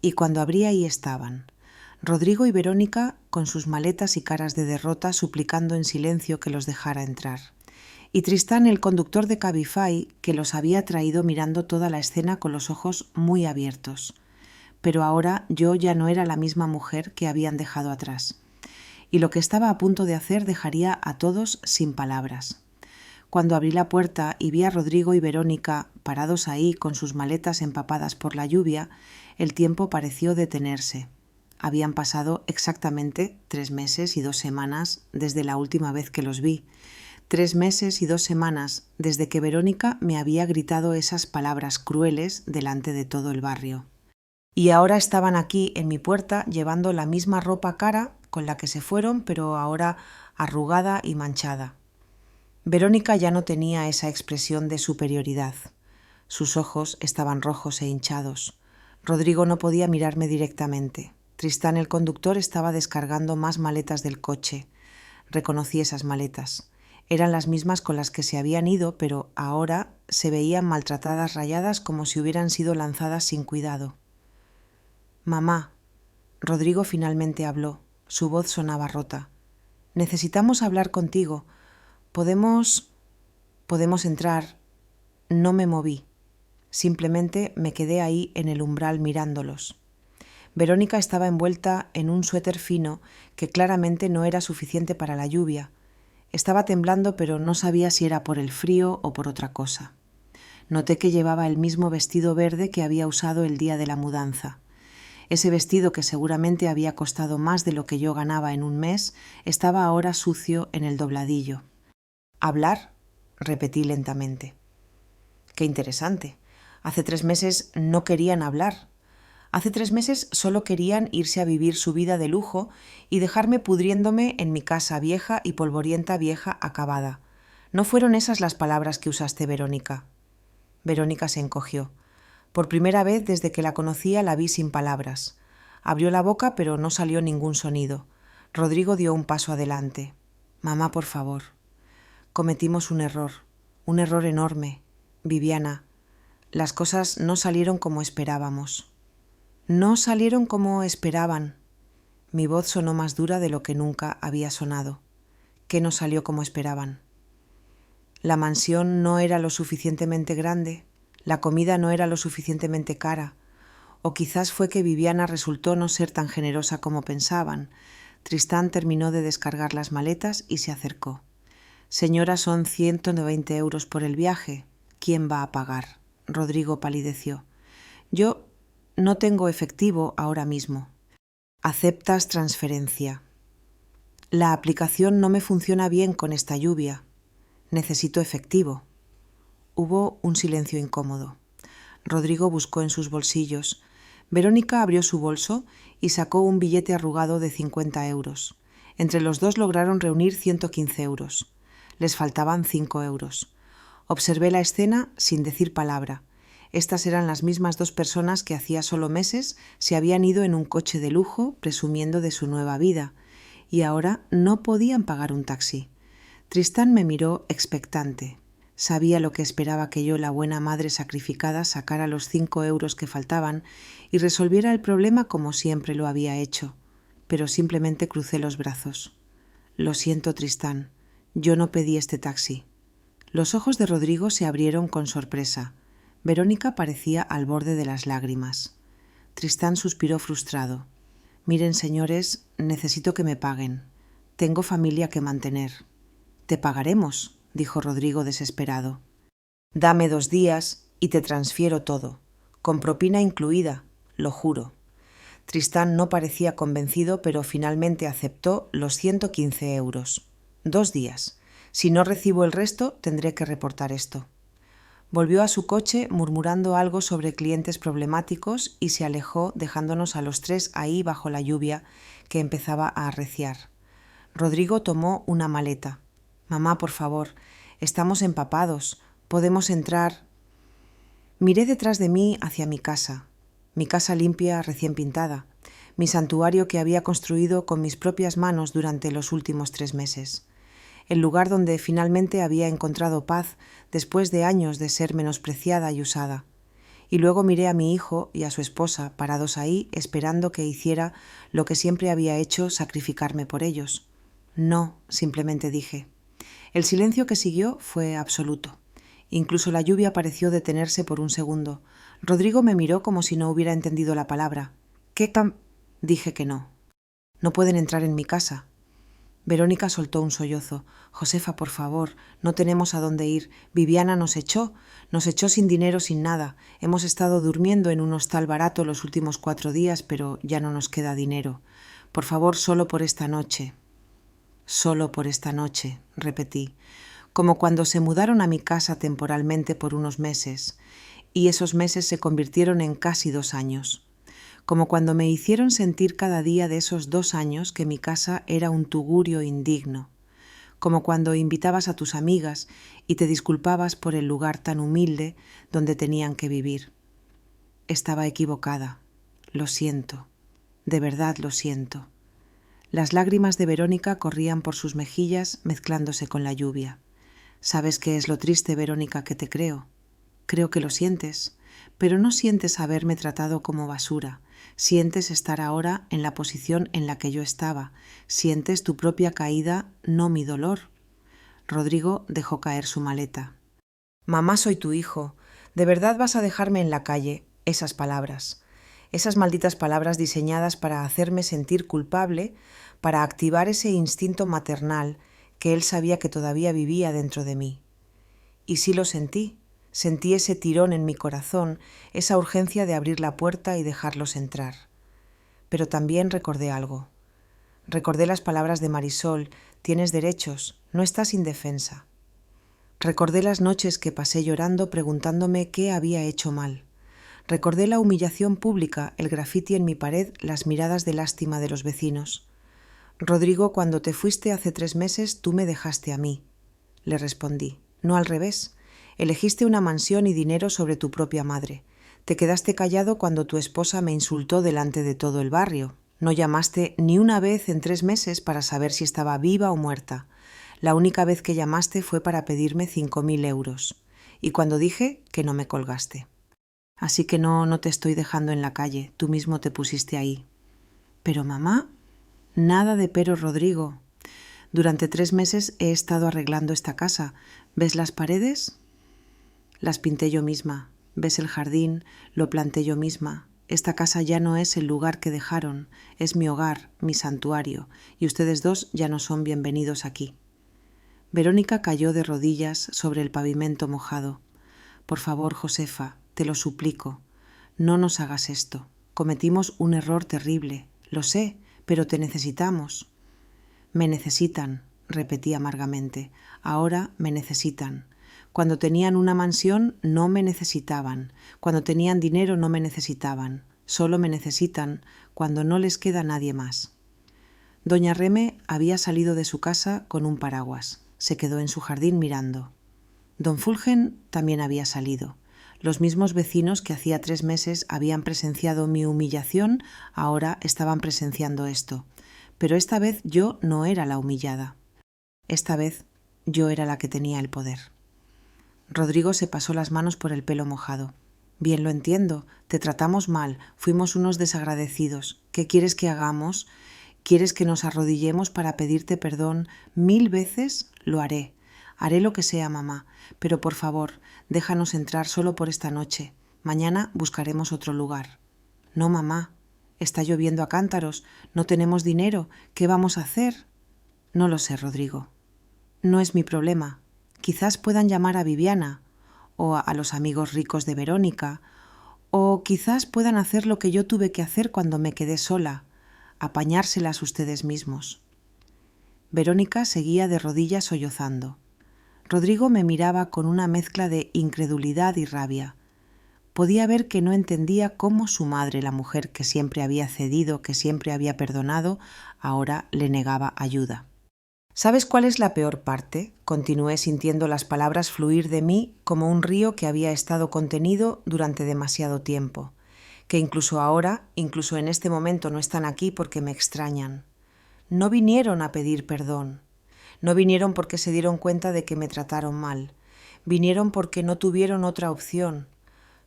Y cuando abrí, ahí estaban. Rodrigo y Verónica, con sus maletas y caras de derrota, suplicando en silencio que los dejara entrar. Y Tristán, el conductor de Cabify, que los había traído mirando toda la escena con los ojos muy abiertos. Pero ahora yo ya no era la misma mujer que habían dejado atrás. Y lo que estaba a punto de hacer dejaría a todos sin palabras. Cuando abrí la puerta y vi a Rodrigo y Verónica parados ahí con sus maletas empapadas por la lluvia, el tiempo pareció detenerse. Habían pasado exactamente 3 meses y 2 semanas desde la última vez que los vi. 3 meses y 2 semanas desde que Verónica me había gritado esas palabras crueles delante de todo el barrio. Y ahora estaban aquí en mi puerta llevando la misma ropa cara con la que se fueron, pero ahora arrugada y manchada. Verónica ya no tenía esa expresión de superioridad. Sus ojos estaban rojos e hinchados. Rodrigo no podía mirarme directamente. Tristán, el conductor, estaba descargando más maletas del coche. Reconocí esas maletas. Eran las mismas con las que se habían ido, pero ahora se veían maltratadas, rayadas, como si hubieran sido lanzadas sin cuidado. «Mamá», Rodrigo finalmente habló. Su voz sonaba rota. «Necesitamos hablar contigo. Podemos entrar». No me moví. Simplemente me quedé ahí en el umbral mirándolos. Verónica estaba envuelta en un suéter fino que claramente no era suficiente para la lluvia. Estaba temblando, pero no sabía si era por el frío o por otra cosa. Noté que llevaba el mismo vestido verde que había usado el día de la mudanza. Ese vestido, que seguramente había costado más de lo que yo ganaba en un mes, estaba ahora sucio en el dobladillo. «¿Hablar?», repetí lentamente. «Qué interesante. Hace 3 meses no querían hablar. Hace 3 meses solo querían irse a vivir su vida de lujo y dejarme pudriéndome en mi casa vieja y polvorienta vieja acabada. No fueron esas las palabras que usaste, Verónica. Verónica se encogió. Por primera vez desde que la conocía la vi sin palabras. Abrió la boca pero no salió ningún sonido. Rodrigo dio un paso adelante. Mamá, por favor. Cometimos un error enorme. Viviana, las cosas no salieron como esperábamos. No salieron como esperaban. Mi voz sonó más dura de lo que nunca había sonado. ¿Qué no salió como esperaban? La mansión no era lo suficientemente grande, la comida no era lo suficientemente cara, o quizás fue que Viviana resultó no ser tan generosa como pensaban. Tristán terminó de descargar las maletas y se acercó. Señora, son 120 euros por el viaje. ¿Quién va a pagar? Rodrigo palideció. Yo no tengo efectivo ahora mismo. ¿Aceptas transferencia? La aplicación no me funciona bien con esta lluvia. Necesito efectivo. Hubo un silencio incómodo. Rodrigo buscó en sus bolsillos. Verónica abrió su bolso y sacó un billete arrugado de 50 euros. Entre los dos lograron reunir 115 euros. Les faltaban 5 euros. Observé la escena sin decir palabra. Estas eran las mismas 2 personas que hacía solo meses se habían ido en un coche de lujo presumiendo de su nueva vida, y ahora no podían pagar un taxi. Tristán me miró expectante. Sabía lo que esperaba, que yo, la buena madre sacrificada, sacara los 5 euros que faltaban y resolviera el problema como siempre lo había hecho. Pero simplemente crucé los brazos. Lo siento, Tristán. Yo no pedí este taxi. Los ojos de Rodrigo se abrieron con sorpresa. Verónica parecía al borde de las lágrimas. Tristán suspiró frustrado. Miren, señores, necesito que me paguen. Tengo familia que mantener. Te pagaremos, dijo Rodrigo desesperado. Dame 2 días y te transfiero todo, con propina incluida, lo juro. Tristán no parecía convencido, pero finalmente aceptó los 115 euros. 2 días. Si no recibo el resto, tendré que reportar esto. Volvió a su coche murmurando algo sobre clientes problemáticos y se alejó, dejándonos a los 3 ahí bajo la lluvia que empezaba a arreciar. Rodrigo tomó una maleta. Mamá, por favor, estamos empapados. ¿Podemos entrar? Miré detrás de mí hacia mi casa limpia, recién pintada, mi santuario que había construido con mis propias manos durante los últimos 3 meses. El lugar donde finalmente había encontrado paz después de años de ser menospreciada y usada. Y luego miré a mi hijo y a su esposa parados ahí esperando que hiciera lo que siempre había hecho, sacrificarme por ellos. No, simplemente dije. El silencio que siguió fue absoluto. Incluso la lluvia pareció detenerse por un segundo. Rodrigo me miró como si no hubiera entendido la palabra. Dije que no. No pueden entrar en mi casa. Verónica soltó un sollozo. Josefa, por favor, no tenemos a dónde ir. Viviana nos echó sin dinero, sin nada. Hemos estado durmiendo en un hostal barato los últimos 4 días, pero ya no nos queda dinero. Por favor, solo por esta noche. Solo por esta noche, repetí, como cuando se mudaron a mi casa temporalmente por unos meses, y esos meses se convirtieron en casi 2 años. Como cuando me hicieron sentir cada día de esos 2 años que mi casa era un tugurio indigno, como cuando invitabas a tus amigas y te disculpabas por el lugar tan humilde donde tenían que vivir. Estaba equivocada. Lo siento. De verdad lo siento. Las lágrimas de Verónica corrían por sus mejillas mezclándose con la lluvia. ¿Sabes qué es lo triste, Verónica, que te creo? Creo que lo sientes, pero no sientes haberme tratado como basura. Sientes estar ahora en la posición en la que yo estaba. Sientes tu propia caída, no mi dolor. Rodrigo dejó caer su maleta. Mamá, soy tu hijo. ¿De verdad vas a dejarme en la calle? Esas palabras. Esas malditas palabras diseñadas para hacerme sentir culpable, para activar ese instinto maternal que él sabía que todavía vivía dentro de mí. Y sí lo sentí. Sentí ese tirón en mi corazón, esa urgencia de abrir la puerta y dejarlos entrar. Pero también recordé algo. Recordé las palabras de Marisol: tienes derechos, no estás indefensa. Recordé las noches que pasé llorando preguntándome qué había hecho mal. Recordé la humillación pública, el grafiti en mi pared, las miradas de lástima de los vecinos. «Rodrigo, cuando te fuiste hace 3 meses, tú me dejaste a mí», le respondí. «No al revés. Elegiste una mansión y dinero sobre tu propia madre. Te quedaste callado cuando tu esposa me insultó delante de todo el barrio. No llamaste ni una vez en 3 meses para saber si estaba viva o muerta. La única vez que llamaste fue para pedirme 5.000 euros. Y cuando dije que no me colgaste. Así que no te estoy dejando en la calle, tú mismo te pusiste ahí». «Pero mamá...» «Nada de pero, Rodrigo. Durante 3 meses he estado arreglando esta casa. ¿Ves las paredes? Las pinté yo misma. ¿Ves el jardín? Lo planté yo misma. Esta casa ya no es el lugar que dejaron, es mi hogar, mi santuario, y ustedes dos ya no son bienvenidos aquí». Verónica cayó de rodillas sobre el pavimento mojado. «Por favor, Josefa, te lo suplico, no nos hagas esto. Cometimos un error terrible, lo sé, pero te necesitamos». «Me necesitan», repetí amargamente. «Ahora me necesitan. Cuando tenían una mansión no me necesitaban. Cuando tenían dinero no me necesitaban. Solo me necesitan cuando no les queda nadie más». Doña Reme había salido de su casa con un paraguas. Se quedó en su jardín mirando. Don Fulgen también había salido. Los mismos vecinos que hacía 3 meses habían presenciado mi humillación, ahora estaban presenciando esto. Pero esta vez yo no era la humillada. Esta vez yo era la que tenía el poder. Rodrigo se pasó las manos por el pelo mojado. «Bien lo entiendo, te tratamos mal, fuimos unos desagradecidos. ¿Qué quieres que hagamos? ¿Quieres que nos arrodillemos para pedirte perdón 1000 veces? Lo haré. Haré lo que sea, mamá, pero por favor, déjanos entrar solo por esta noche. Mañana buscaremos otro lugar». «No, mamá. Está lloviendo a cántaros, no tenemos dinero, ¿qué vamos a hacer?» «No lo sé, Rodrigo. No es mi problema. Quizás puedan llamar a Viviana, o a los amigos ricos de Verónica, o quizás puedan hacer lo que yo tuve que hacer cuando me quedé sola, apañárselas ustedes mismos». Verónica seguía de rodillas sollozando. Rodrigo me miraba con una mezcla de incredulidad y rabia. Podía ver que no entendía cómo su madre, la mujer que siempre había cedido, que siempre había perdonado, ahora le negaba ayuda. «¿Sabes cuál es la peor parte?», continué sintiendo las palabras fluir de mí como un río que había estado contenido durante demasiado tiempo, que incluso ahora, incluso en este momento no están aquí porque me extrañan. No vinieron a pedir perdón. No vinieron porque se dieron cuenta de que me trataron mal. Vinieron porque no tuvieron otra opción.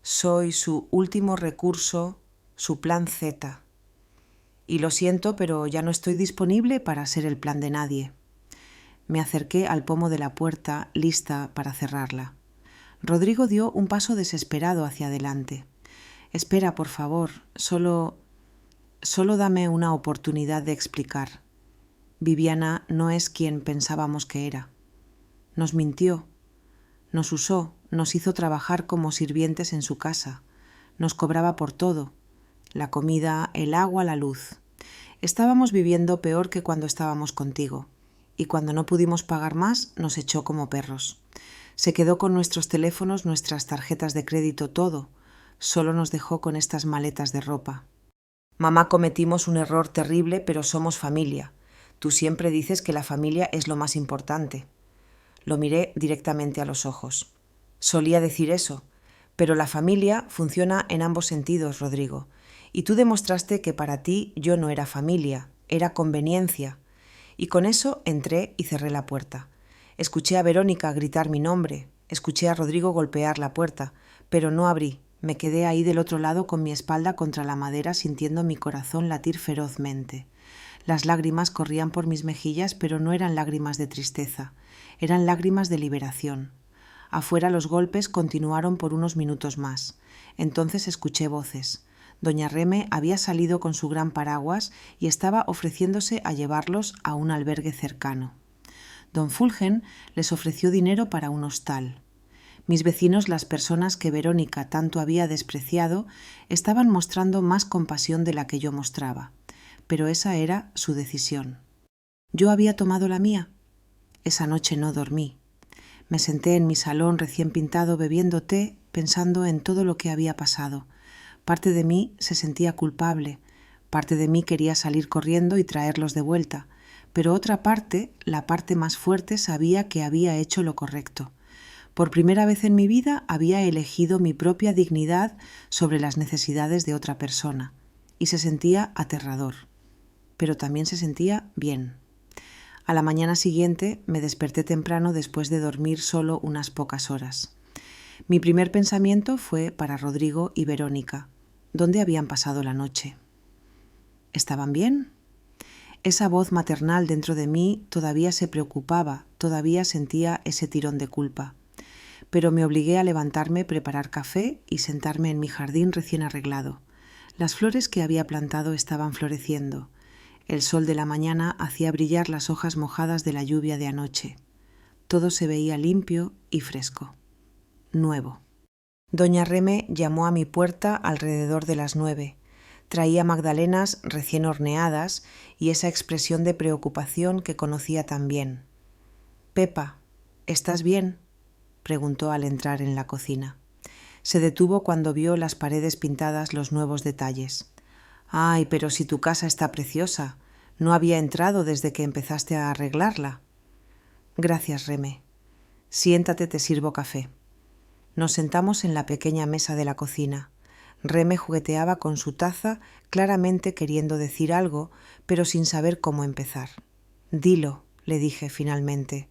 Soy su último recurso, su plan Z. Y lo siento, pero ya no estoy disponible para ser el plan de nadie». Me acerqué al pomo de la puerta, lista para cerrarla. Rodrigo dio un paso desesperado hacia adelante. «Espera, por favor, solo dame una oportunidad de explicar. Viviana no es quien pensábamos que era. Nos mintió, nos usó, nos hizo trabajar como sirvientes en su casa, nos cobraba por todo, la comida, el agua, la luz. Estábamos viviendo peor que cuando estábamos contigo, y cuando no pudimos pagar más nos echó como perros. Se quedó con nuestros teléfonos, nuestras tarjetas de crédito, todo. Solo nos dejó con estas maletas de ropa. Mamá, cometimos un error terrible, pero somos familia. Tú siempre dices que la familia es lo más importante». Lo miré directamente a los ojos. «Solía decir eso, pero la familia funciona en ambos sentidos, Rodrigo. Y tú demostraste que para ti yo no era familia, era conveniencia». Y con eso entré y cerré la puerta. Escuché a Verónica gritar mi nombre, escuché a Rodrigo golpear la puerta, pero no abrí. Me quedé ahí del otro lado con mi espalda contra la madera, sintiendo mi corazón latir ferozmente. Las lágrimas corrían por mis mejillas, pero no eran lágrimas de tristeza, eran lágrimas de liberación. Afuera los golpes continuaron por unos minutos más. Entonces escuché voces. Doña Reme había salido con su gran paraguas y estaba ofreciéndose a llevarlos a un albergue cercano. Don Fulgen les ofreció dinero para un hostal. Mis vecinos, las personas que Verónica tanto había despreciado, estaban mostrando más compasión de la que yo mostraba, pero esa era su decisión. Yo había tomado la mía. Esa noche no dormí. Me senté en mi salón recién pintado bebiendo té, pensando en todo lo que había pasado. Parte de mí se sentía culpable, parte de mí quería salir corriendo y traerlos de vuelta, pero otra parte, la parte más fuerte, sabía que había hecho lo correcto. Por primera vez en mi vida había elegido mi propia dignidad sobre las necesidades de otra persona, y se sentía aterrador, pero también se sentía bien. A la mañana siguiente me desperté temprano después de dormir solo unas pocas horas. Mi primer pensamiento fue para Rodrigo y Verónica. ¿Dónde habían pasado la noche? ¿Estaban bien? Esa voz maternal dentro de mí todavía se preocupaba, todavía sentía ese tirón de culpa. Pero me obligué a levantarme, preparar café y sentarme en mi jardín recién arreglado. Las flores que había plantado estaban floreciendo. El sol de la mañana hacía brillar las hojas mojadas de la lluvia de anoche. Todo se veía limpio y fresco. Nuevo. Doña Reme llamó a mi puerta alrededor de las 9. Traía magdalenas recién horneadas y esa expresión de preocupación que conocía tan bien. «Pepa, ¿estás bien?», preguntó al entrar en la cocina. Se detuvo cuando vio las paredes pintadas los nuevos detalles. «Ay, pero si tu casa está preciosa. No había entrado desde que empezaste a arreglarla». «Gracias, Reme. Siéntate, te sirvo café». Nos sentamos en la pequeña mesa de la cocina. Reme jugueteaba con su taza, claramente queriendo decir algo, pero sin saber cómo empezar. «Dilo», le dije finalmente.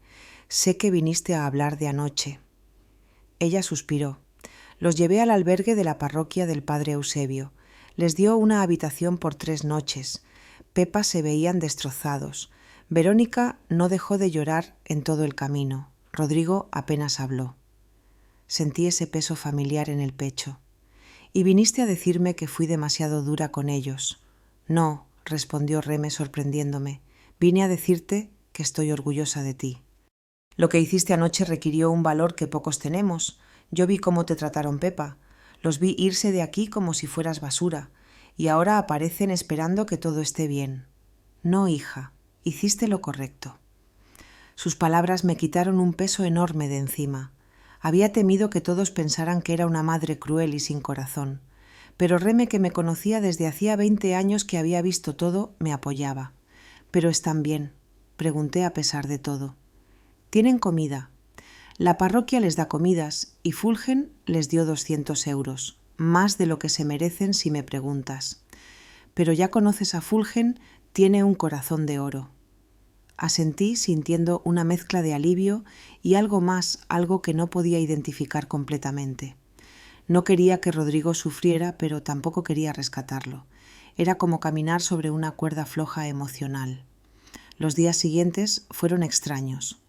«Sé que viniste a hablar de anoche». Ella suspiró. Los llevé al albergue de la parroquia del padre Eusebio. Les dio una habitación por 3 noches. Pepa se veían destrozados. Verónica no dejó de llorar en todo el camino. Rodrigo apenas habló. Sentí ese peso familiar en el pecho. «Y viniste a decirme que fui demasiado dura con ellos». «No», respondió Reme sorprendiéndome. «Vine a decirte que estoy orgullosa de ti. Lo que hiciste anoche requirió un valor que pocos tenemos. Yo vi cómo te trataron Pepa. Los vi irse de aquí como si fueras basura, y ahora aparecen esperando que todo esté bien. No, hija, hiciste lo correcto». Sus palabras me quitaron un peso enorme de encima. Había temido que todos pensaran que era una madre cruel y sin corazón, pero Reme, que me conocía desde hacía 20 años, que había visto todo, me apoyaba. «¿Pero están bien?», pregunté a pesar de todo. «Tienen comida. La parroquia les da comidas y Fulgen les dio 200 euros, más de lo que se merecen si me preguntas. Pero ya conoces a Fulgen, tiene un corazón de oro». Asentí sintiendo una mezcla de alivio y algo más, algo que no podía identificar completamente. No quería que Rodrigo sufriera, pero tampoco quería rescatarlo. Era como caminar sobre una cuerda floja emocional. Los días siguientes fueron extraños.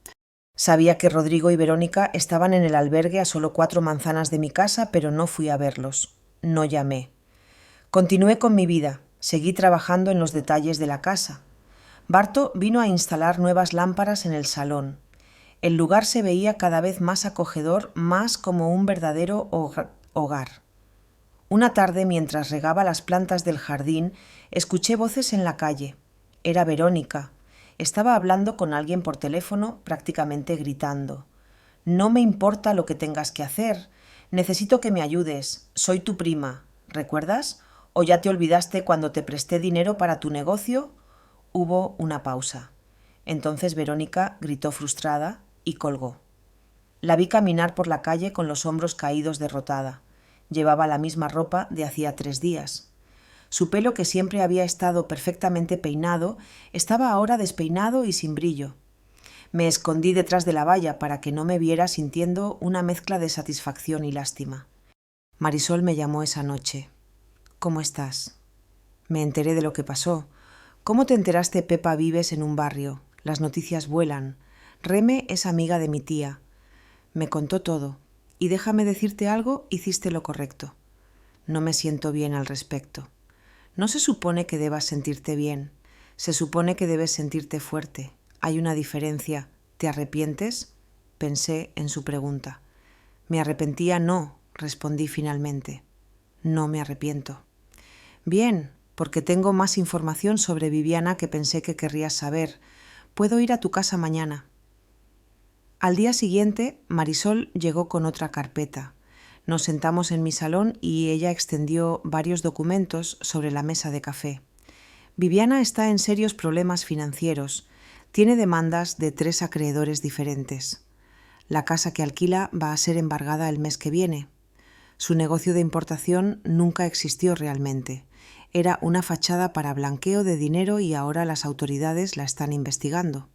Sabía que Rodrigo y Verónica estaban en el albergue a solo 4 manzanas de mi casa, pero no fui a verlos. No llamé. Continué con mi vida. Seguí trabajando en los detalles de la casa. Barto vino a instalar nuevas lámparas en el salón. El lugar se veía cada vez más acogedor, más como un verdadero hogar. Una tarde, mientras regaba las plantas del jardín, escuché voces en la calle. Era Verónica. Estaba hablando con alguien por teléfono, prácticamente gritando. «No me importa lo que tengas que hacer. Necesito que me ayudes. Soy tu prima. ¿Recuerdas? ¿O ya te olvidaste cuando te presté dinero para tu negocio?». Hubo una pausa. Entonces Verónica gritó frustrada y colgó. La vi caminar por la calle con los hombros caídos, derrotada. Llevaba la misma ropa de hacía 3 días. Su pelo, que siempre había estado perfectamente peinado, estaba ahora despeinado y sin brillo. Me escondí detrás de la valla para que no me viera, sintiendo una mezcla de satisfacción y lástima. Marisol me llamó esa noche. «¿Cómo estás?». Me enteré de lo que pasó. «¿Cómo te enteraste, Pepa? Vives en un barrio. Las noticias vuelan. Reme es amiga de mi tía». Me contó todo. «Y déjame decirte algo, hiciste lo correcto». No me siento bien al respecto. No se supone que debas sentirte bien. Se supone que debes sentirte fuerte. Hay una diferencia. ¿Te arrepientes?». Pensé en su pregunta. «Me arrepentía, no», respondí finalmente. «No me arrepiento». «Bien, porque tengo más información sobre Viviana que pensé que querrías saber. Puedo ir a tu casa mañana». Al día siguiente, Marisol llegó con otra carpeta. Nos sentamos en mi salón y ella extendió varios documentos sobre la mesa de café. Viviana está en serios problemas financieros. Tiene demandas de 3 acreedores diferentes. La casa que alquila va a ser embargada el mes que viene. Su negocio de importación nunca existió realmente. Era una fachada para blanqueo de dinero y ahora las autoridades la están investigando.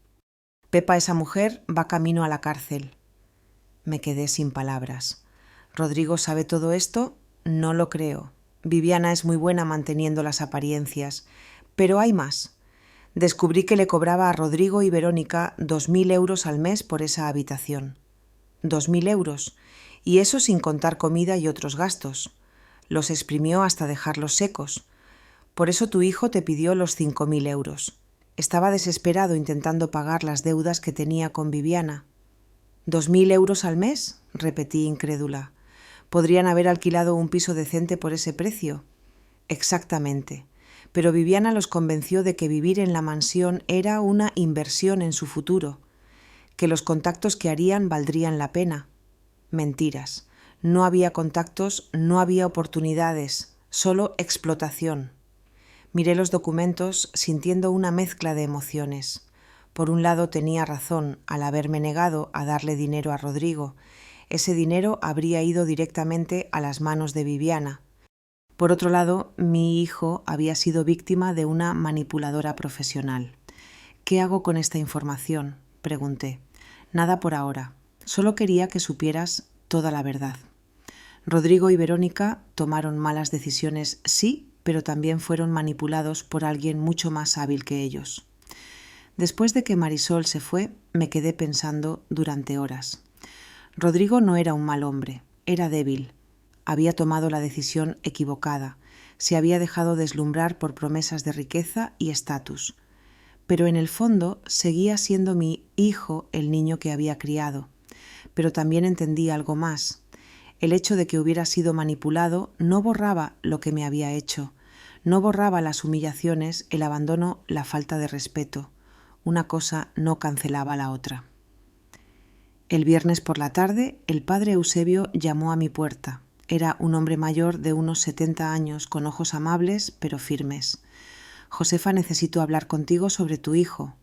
Pepa, esa mujer, va camino a la cárcel. Me quedé sin palabras. ¿Rodrigo sabe todo esto? No lo creo. Viviana es muy buena manteniendo las apariencias. Pero hay más. Descubrí que le cobraba a Rodrigo y Verónica 2.000 euros al mes por esa habitación. 2.000 euros. Y eso sin contar comida y otros gastos. Los exprimió hasta dejarlos secos. Por eso tu hijo te pidió los 5.000 euros. Estaba desesperado intentando pagar las deudas que tenía con Viviana. ¿2.000 euros al mes? Repetí incrédula. ¿Podrían haber alquilado un piso decente por ese precio? Exactamente. Pero Viviana los convenció de que vivir en la mansión era una inversión en su futuro, que los contactos que harían valdrían la pena. Mentiras. No había contactos, no había oportunidades, solo explotación. Miré los documentos sintiendo una mezcla de emociones. Por un lado tenía razón al haberme negado a darle dinero a Rodrigo. Ese dinero habría ido directamente a las manos de Viviana. Por otro lado, mi hijo había sido víctima de una manipuladora profesional. ¿Qué hago con esta información?, pregunté. Nada por ahora. Solo quería que supieras toda la verdad. Rodrigo y Verónica tomaron malas decisiones, sí, pero también fueron manipulados por alguien mucho más hábil que ellos. Después de que Marisol se fue, me quedé pensando durante horas. Rodrigo no era un mal hombre, era débil. Había tomado la decisión equivocada, se había dejado deslumbrar por promesas de riqueza y estatus. Pero en el fondo seguía siendo mi hijo el niño que había criado. Pero también entendí algo más. El hecho de que hubiera sido manipulado no borraba lo que me había hecho, no borraba las humillaciones, el abandono, la falta de respeto. Una cosa no cancelaba la otra. El viernes por la tarde, el padre Eusebio llamó a mi puerta. Era un hombre mayor de unos 70 años, con ojos amables pero firmes. «Josefa, necesito hablar contigo sobre tu hijo».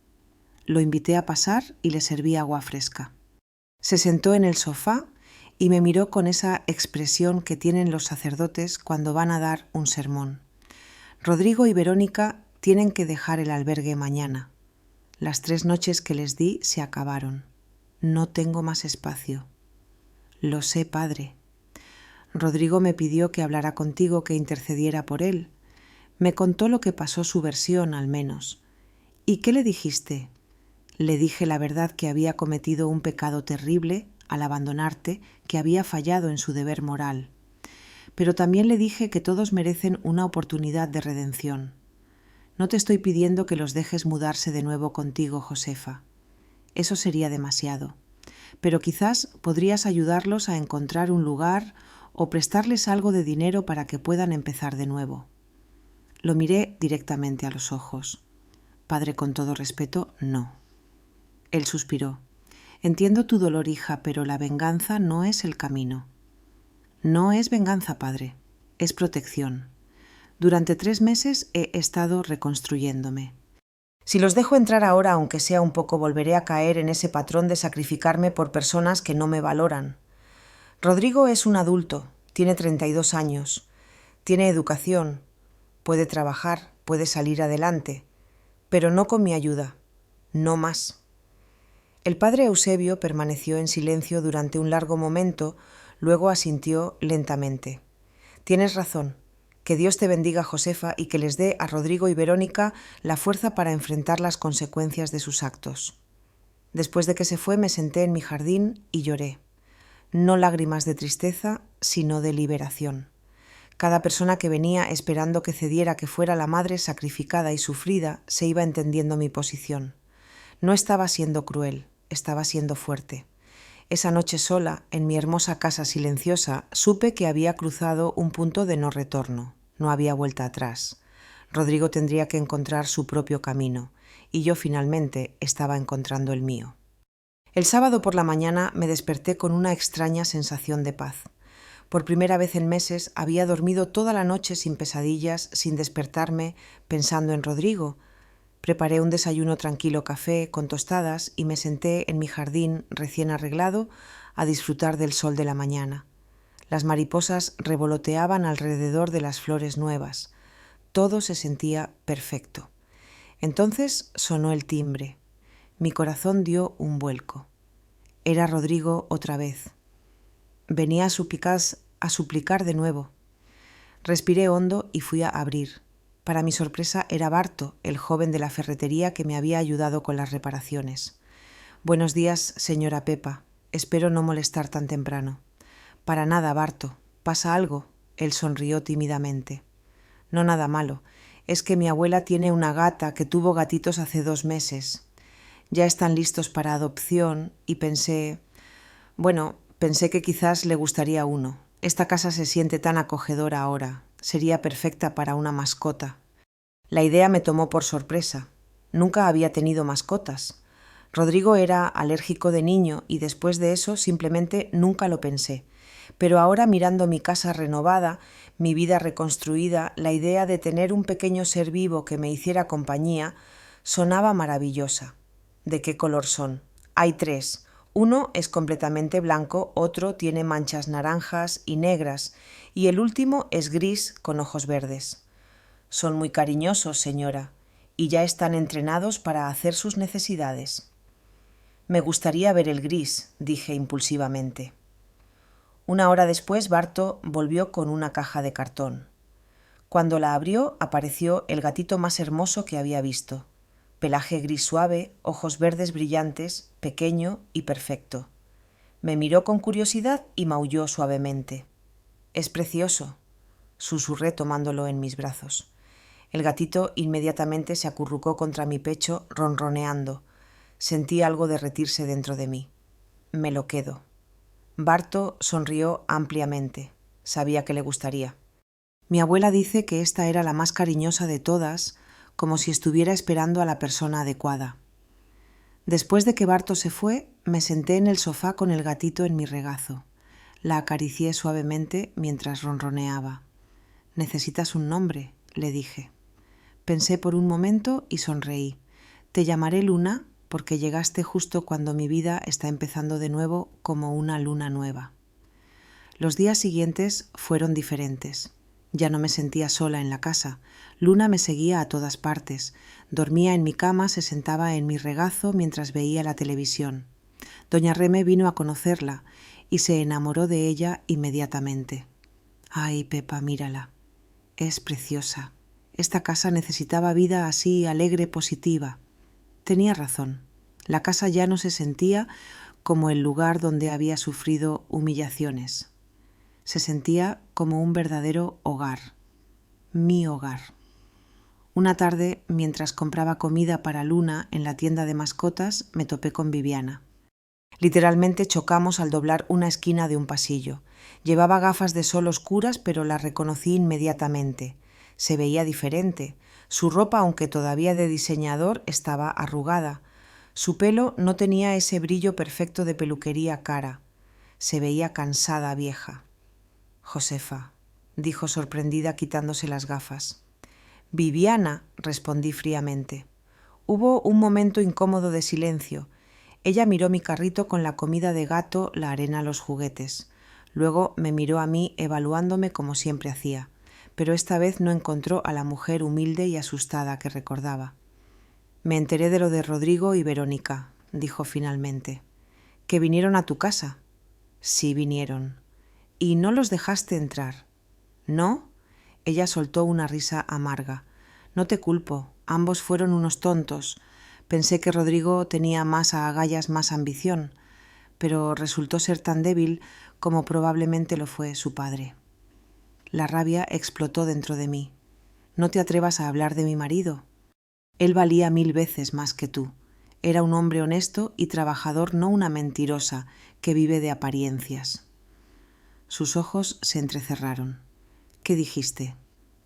Lo invité a pasar y le serví agua fresca. Se sentó en el sofá y me miró con esa expresión que tienen los sacerdotes cuando van a dar un sermón. Rodrigo y Verónica tienen que dejar el albergue mañana. Las 3 noches que les di se acabaron. No tengo más espacio. Lo sé, padre. Rodrigo me pidió que hablara contigo, que intercediera por él. Me contó lo que pasó, su versión al menos. ¿Y qué le dijiste? Le dije la verdad, que había cometido un pecado terrible al abandonarte, que había fallado en su deber moral. Pero también le dije que todos merecen una oportunidad de redención. No te estoy pidiendo que los dejes mudarse de nuevo contigo, Josefa. Eso sería demasiado. Pero quizás podrías ayudarlos a encontrar un lugar o prestarles algo de dinero para que puedan empezar de nuevo. Lo miré directamente a los ojos. Padre, con todo respeto, no. Él suspiró. Entiendo tu dolor, hija, pero la venganza no es el camino. No es venganza, padre. Es protección. Durante 3 meses he estado reconstruyéndome. Si los dejo entrar ahora, aunque sea un poco, volveré a caer en ese patrón de sacrificarme por personas que no me valoran. Rodrigo es un adulto, tiene 32 años, tiene educación, puede trabajar, puede salir adelante, pero no con mi ayuda, no más. El padre Eusebio permaneció en silencio durante un largo momento, luego asintió lentamente. Tienes razón. Que Dios te bendiga, Josefa, y que les dé a Rodrigo y Verónica la fuerza para enfrentar las consecuencias de sus actos. Después de que se fue, me senté en mi jardín y lloré. No lágrimas de tristeza, sino de liberación. Cada persona que venía esperando que cediera, que fuera la madre sacrificada y sufrida, se iba entendiendo mi posición. No estaba siendo cruel, estaba siendo fuerte. Esa noche sola, en mi hermosa casa silenciosa, supe que había cruzado un punto de no retorno. No había vuelta atrás. Rodrigo tendría que encontrar su propio camino, y yo finalmente estaba encontrando el mío. El sábado por la mañana me desperté con una extraña sensación de paz. Por primera vez en meses había dormido toda la noche sin pesadillas, sin despertarme pensando en Rodrigo. Preparé un desayuno tranquilo, café con tostadas, y me senté en mi jardín recién arreglado a disfrutar del sol de la mañana. Las mariposas revoloteaban alrededor de las flores nuevas. Todo se sentía perfecto. Entonces sonó el timbre. Mi corazón dio un vuelco. Era Rodrigo otra vez. Venía a suplicar de nuevo. Respiré hondo y fui a abrir. Para mi sorpresa era Barto, el joven de la ferretería que me había ayudado con las reparaciones. «Buenos días, señora Pepa. Espero no molestar tan temprano». «Para nada, Barto. ¿Pasa algo?». Él sonrió tímidamente. «No, nada malo. Es que mi abuela tiene una gata que tuvo gatitos hace 2 meses. Ya están listos para adopción y pensé que quizás le gustaría uno. Esta casa se siente tan acogedora ahora. Sería perfecta para una mascota». La idea me tomó por sorpresa. Nunca había tenido mascotas. Rodrigo era alérgico de niño y después de eso simplemente nunca lo pensé. Pero ahora, mirando mi casa renovada, mi vida reconstruida, la idea de tener un pequeño ser vivo que me hiciera compañía sonaba maravillosa. ¿De qué color son? Hay 3. Uno es completamente blanco, otro tiene manchas naranjas y negras, y el último es gris con ojos verdes. Son muy cariñosos, señora, y ya están entrenados para hacer sus necesidades. Me gustaría ver el gris, dije impulsivamente. 1 hora después, Barto volvió con una caja de cartón. Cuando la abrió, apareció el gatito más hermoso que había visto. Pelaje gris suave, ojos verdes brillantes, pequeño y perfecto. Me miró con curiosidad y maulló suavemente. «Es precioso», susurré tomándolo en mis brazos. El gatito inmediatamente se acurrucó contra mi pecho, ronroneando. Sentí algo derretirse dentro de mí. «Me lo quedo». Barto sonrió ampliamente. Sabía que le gustaría. Mi abuela dice que esta era la más cariñosa de todas, como si estuviera esperando a la persona adecuada. Después de que Barto se fue, me senté en el sofá con el gatito en mi regazo. La acaricié suavemente mientras ronroneaba. «¿Necesitas un nombre?», le dije. Pensé por un momento y sonreí. «Te llamaré Luna porque llegaste justo cuando mi vida está empezando de nuevo como una luna nueva». Los días siguientes fueron diferentes. Ya no me sentía sola en la casa. Luna me seguía a todas partes. Dormía en mi cama, se sentaba en mi regazo mientras veía la televisión. Doña Reme vino a conocerla y se enamoró de ella inmediatamente. «Ay, Pepa, mírala. Es preciosa. Esta casa necesitaba vida así, alegre, positiva». Tenía razón. La casa ya no se sentía como el lugar donde había sufrido humillaciones. Se sentía como un verdadero hogar. Mi hogar. Una tarde, mientras compraba comida para Luna en la tienda de mascotas, me topé con Viviana. Literalmente chocamos al doblar una esquina de un pasillo. Llevaba gafas de sol oscuras, pero la reconocí inmediatamente. Se veía diferente. Su ropa, aunque todavía de diseñador, estaba arrugada. Su pelo no tenía ese brillo perfecto de peluquería cara. Se veía cansada, vieja. «Josefa», dijo sorprendida quitándose las gafas. «Viviana», respondí fríamente. Hubo un momento incómodo de silencio. Ella miró mi carrito con la comida de gato, la arena, los juguetes. Luego me miró a mí, evaluándome como siempre hacía, pero esta vez no encontró a la mujer humilde y asustada que recordaba. «Me enteré de lo de Rodrigo y Verónica», dijo finalmente. «¿Que vinieron a tu casa?» «Sí, vinieron». «¿Y no los dejaste entrar?» «¿No?» Ella soltó una risa amarga. «No te culpo, ambos fueron unos tontos. Pensé que Rodrigo tenía más agallas, más ambición, pero resultó ser tan débil como probablemente lo fue su padre». La rabia explotó dentro de mí. «No te atrevas a hablar de mi marido. Él valía 1000 veces más que tú. Era un hombre honesto y trabajador, no una mentirosa que vive de apariencias». Sus ojos se entrecerraron. «¿Qué dijiste?»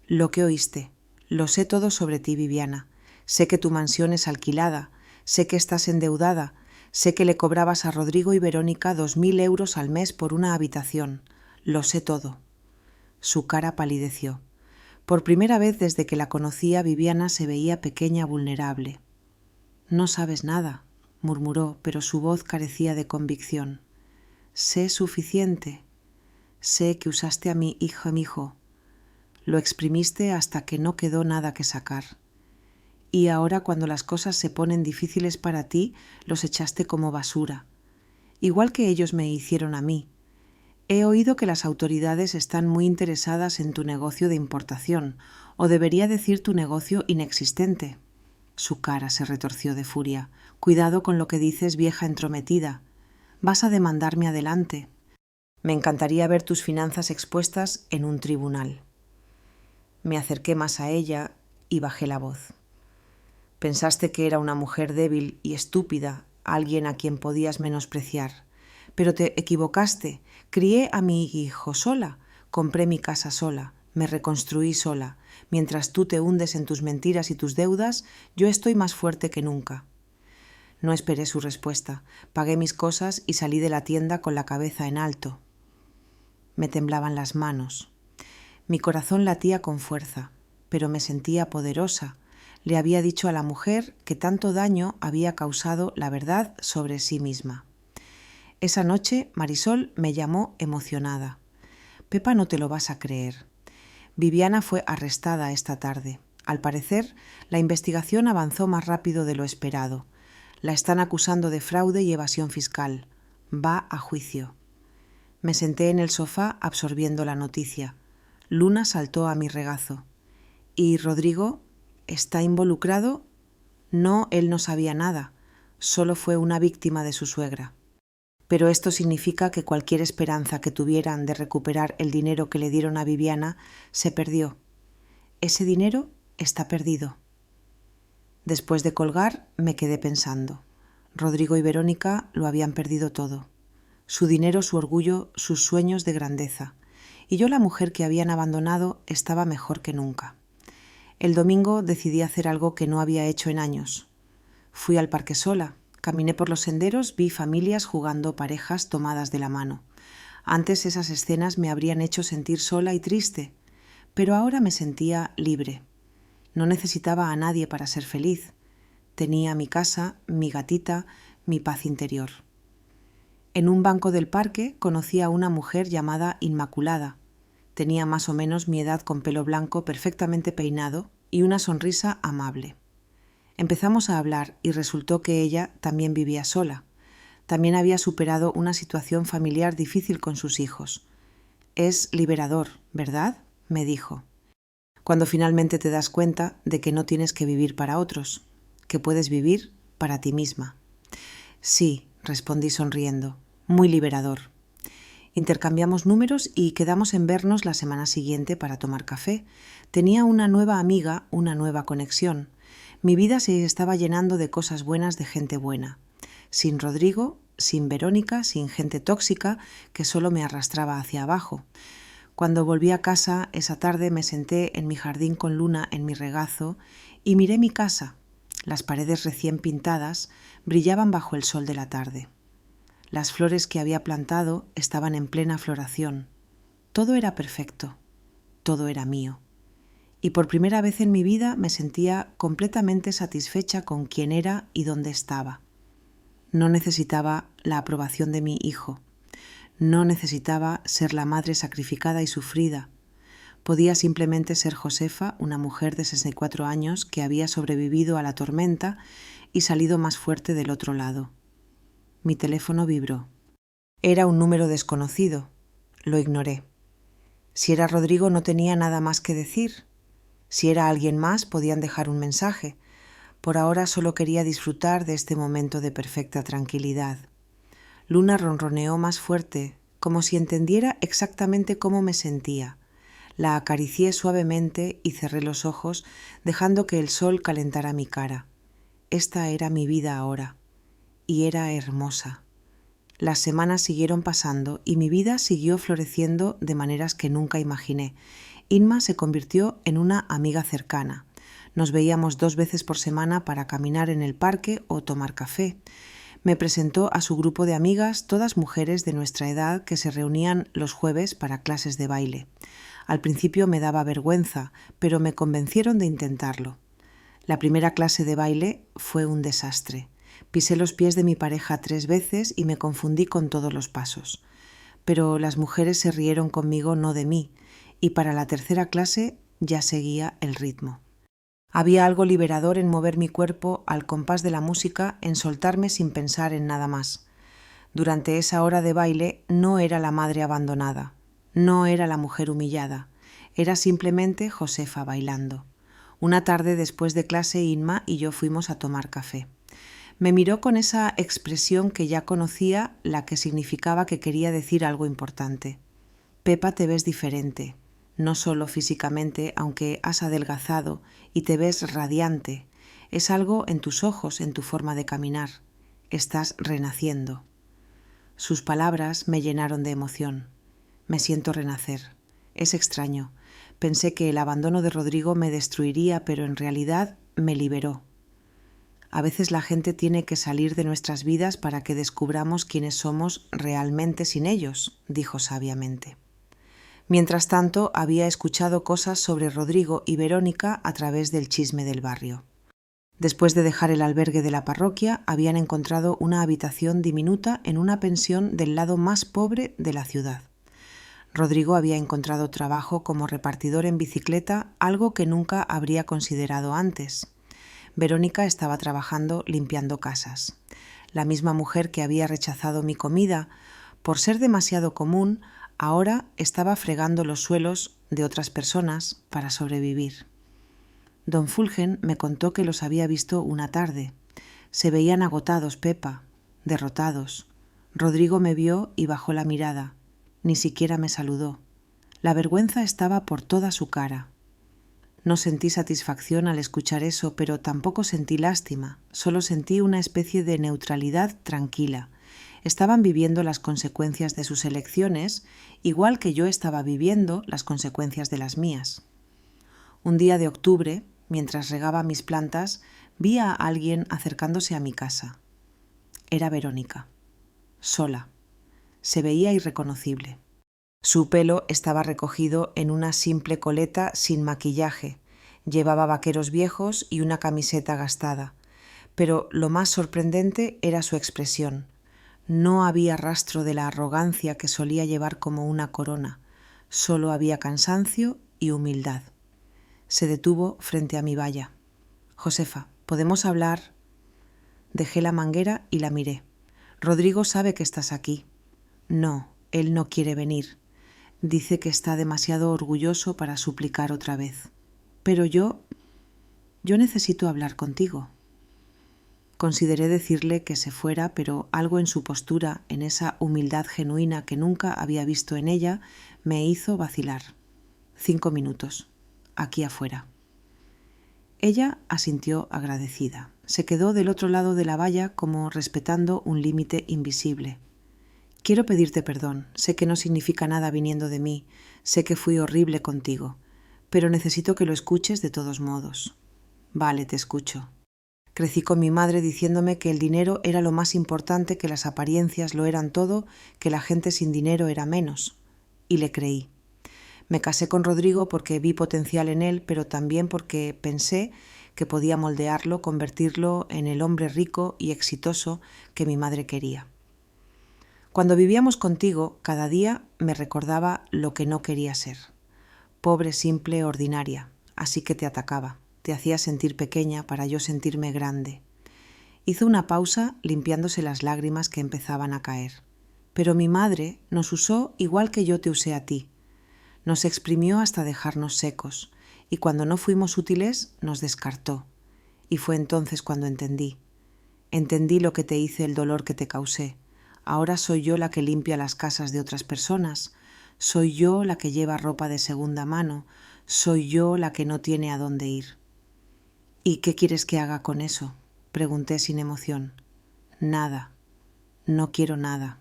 «Lo que oíste. Lo sé todo sobre ti, Viviana. Sé que tu mansión es alquilada. Sé que estás endeudada. Sé que le cobrabas a Rodrigo y Verónica 2000 euros al mes por una habitación. Lo sé todo. Su cara palideció. Por primera vez desde que la conocía, Viviana se veía pequeña, vulnerable. «No sabes nada», murmuró, pero su voz carecía de convicción. «Sé suficiente. Sé que usaste a mi hijo. Lo exprimiste hasta que no quedó nada que sacar. Y ahora, cuando las cosas se ponen difíciles para ti, los echaste como basura. Igual que ellos me hicieron a mí. He oído que las autoridades están muy interesadas en tu negocio de importación, o debería decir tu negocio inexistente». Su cara se retorció de furia. «Cuidado con lo que dices, vieja entrometida. Vas a demandarme adelante. Me encantaría ver tus finanzas expuestas en un tribunal». Me acerqué más a ella y bajé la voz. «Pensaste que era una mujer débil y estúpida, alguien a quien podías menospreciar. Pero te equivocaste. Crié a mi hijo sola, compré mi casa sola, me reconstruí sola. Mientras tú te hundes en tus mentiras y tus deudas, yo estoy más fuerte que nunca». No esperé su respuesta. Pagué mis cosas y salí de la tienda con la cabeza en alto. Me temblaban las manos. Mi corazón latía con fuerza, pero me sentía poderosa. Le había dicho a la mujer que tanto daño había causado la verdad sobre sí misma. Esa noche Marisol me llamó emocionada. «Pepa, no te lo vas a creer. Viviana fue arrestada esta tarde. Al parecer, la investigación avanzó más rápido de lo esperado. La están acusando de fraude y evasión fiscal. Va a juicio». Me senté en el sofá absorbiendo la noticia. Luna saltó a mi regazo. «¿Y Rodrigo está involucrado?» «No, él no sabía nada. Solo fue una víctima de su suegra». «Pero esto significa que cualquier esperanza que tuvieran de recuperar el dinero que le dieron a Viviana se perdió. Ese dinero está perdido». Después de colgar, me quedé pensando. Rodrigo y Verónica lo habían perdido todo. Su dinero, su orgullo, sus sueños de grandeza. Y yo, la mujer que habían abandonado, estaba mejor que nunca. El domingo decidí hacer algo que no había hecho en años. Fui al parque sola. Caminé por los senderos, vi familias jugando, parejas tomadas de la mano. Antes esas escenas me habrían hecho sentir sola y triste, pero ahora me sentía libre. No necesitaba a nadie para ser feliz. Tenía mi casa, mi gatita, mi paz interior. En un banco del parque conocí a una mujer llamada Inmaculada. Tenía más o menos mi edad, con pelo blanco perfectamente peinado y una sonrisa amable. Empezamos a hablar y resultó que ella también vivía sola. También había superado una situación familiar difícil con sus hijos. «Es liberador, ¿verdad?», me dijo. «Cuando finalmente te das cuenta de que no tienes que vivir para otros, que puedes vivir para ti misma». «Sí», respondí sonriendo, «muy liberador». Intercambiamos números y quedamos en vernos la semana siguiente para tomar café. Tenía una nueva amiga, una nueva conexión. Mi vida se estaba llenando de cosas buenas, de gente buena. Sin Rodrigo, sin Verónica, sin gente tóxica que solo me arrastraba hacia abajo. Cuando volví a casa esa tarde me senté en mi jardín con Luna en mi regazo y miré mi casa. Las paredes recién pintadas brillaban bajo el sol de la tarde. Las flores que había plantado estaban en plena floración. Todo era perfecto. Todo era mío. Y por primera vez en mi vida me sentía completamente satisfecha con quién era y dónde estaba. No necesitaba la aprobación de mi hijo. No necesitaba ser la madre sacrificada y sufrida. Podía simplemente ser Josefa, una mujer de 64 años que había sobrevivido a la tormenta y salido más fuerte del otro lado. Mi teléfono vibró. Era un número desconocido. Lo ignoré. Si era Rodrigo, no tenía nada más que decir. Si era alguien más, podían dejar un mensaje. Por ahora solo quería disfrutar de este momento de perfecta tranquilidad. Luna ronroneó más fuerte, como si entendiera exactamente cómo me sentía. La acaricié suavemente y cerré los ojos, dejando que el sol calentara mi cara. Esta era mi vida ahora. Y era hermosa. Las semanas siguieron pasando y mi vida siguió floreciendo de maneras que nunca imaginé. Inma se convirtió en una amiga cercana. Nos veíamos 2 veces por semana para caminar en el parque o tomar café. Me presentó a su grupo de amigas, todas mujeres de nuestra edad que se reunían los jueves para clases de baile. Al principio me daba vergüenza, pero me convencieron de intentarlo. La primera clase de baile fue un desastre. Pisé los pies de mi pareja 3 veces y me confundí con todos los pasos. Pero las mujeres se rieron conmigo, no de mí, y para la tercera clase ya seguía el ritmo. Había algo liberador en mover mi cuerpo al compás de la música, en soltarme sin pensar en nada más. Durante esa hora de baile no era la madre abandonada, no era la mujer humillada, era simplemente Josefa bailando. Una tarde después de clase, Inma y yo fuimos a tomar café. Me miró con esa expresión que ya conocía, la que significaba que quería decir algo importante. Pepa, te ves diferente, no solo físicamente, aunque has adelgazado y te ves radiante. Es algo en tus ojos, en tu forma de caminar. Estás renaciendo. Sus palabras me llenaron de emoción. Me siento renacer. Es extraño. Pensé que el abandono de Rodrigo me destruiría, pero en realidad me liberó. A veces la gente tiene que salir de nuestras vidas para que descubramos quiénes somos realmente sin ellos, dijo sabiamente. Mientras tanto, había escuchado cosas sobre Rodrigo y Verónica a través del chisme del barrio. Después de dejar el albergue de la parroquia, habían encontrado una habitación diminuta en una pensión del lado más pobre de la ciudad. Rodrigo había encontrado trabajo como repartidor en bicicleta, algo que nunca habría considerado antes. Verónica estaba trabajando limpiando casas. La misma mujer que había rechazado mi comida por ser demasiado común, ahora estaba fregando los suelos de otras personas para sobrevivir. Don Fulgen me contó que los había visto una tarde. Se veían agotados, Pepa, derrotados. Rodrigo me vio y bajó la mirada. Ni siquiera me saludó. La vergüenza estaba por toda su cara. No sentí satisfacción al escuchar eso, pero tampoco sentí lástima. Solo sentí una especie de neutralidad tranquila. Estaban viviendo las consecuencias de sus elecciones, igual que yo estaba viviendo las consecuencias de las mías. Un día de octubre, mientras regaba mis plantas, vi a alguien acercándose a mi casa. Era Verónica. Sola. Se veía irreconocible. Su pelo estaba recogido en una simple coleta sin maquillaje. Llevaba vaqueros viejos y una camiseta gastada. Pero lo más sorprendente era su expresión. No había rastro de la arrogancia que solía llevar como una corona. Solo había cansancio y humildad. Se detuvo frente a mi valla. «Josefa, ¿podemos hablar?» Dejé la manguera y la miré. «Rodrigo sabe que estás aquí». «No, él no quiere venir. Dice que está demasiado orgulloso para suplicar otra vez. Pero yo necesito hablar contigo». Consideré decirle que se fuera, pero algo en su postura, en esa humildad genuina que nunca había visto en ella, me hizo vacilar. 5 minutos, aquí afuera. Ella asintió agradecida. Se quedó del otro lado de la valla como respetando un límite invisible. «Quiero pedirte perdón. Sé que no significa nada viniendo de mí. Sé que fui horrible contigo. Pero necesito que lo escuches de todos modos». «Vale, te escucho». Crecí con mi madre diciéndome que el dinero era lo más importante, que las apariencias lo eran todo, que la gente sin dinero era menos. Y le creí. Me casé con Rodrigo porque vi potencial en él, pero también porque pensé que podía moldearlo, convertirlo en el hombre rico y exitoso que mi madre quería. Cuando vivíamos contigo, cada día me recordaba lo que no quería ser. Pobre, simple, ordinaria, así que te atacaba. Te hacía sentir pequeña para yo sentirme grande. Hizo una pausa limpiándose las lágrimas que empezaban a caer. Pero mi madre nos usó igual que yo te usé a ti. Nos exprimió hasta dejarnos secos, y cuando no fuimos útiles nos descartó. Y fue entonces cuando entendí. Entendí lo que te hice, el dolor que te causé. Ahora soy yo la que limpia las casas de otras personas. Soy yo la que lleva ropa de segunda mano. Soy yo la que no tiene a dónde ir. «¿Y qué quieres que haga con eso?», pregunté sin emoción. «Nada. No quiero nada.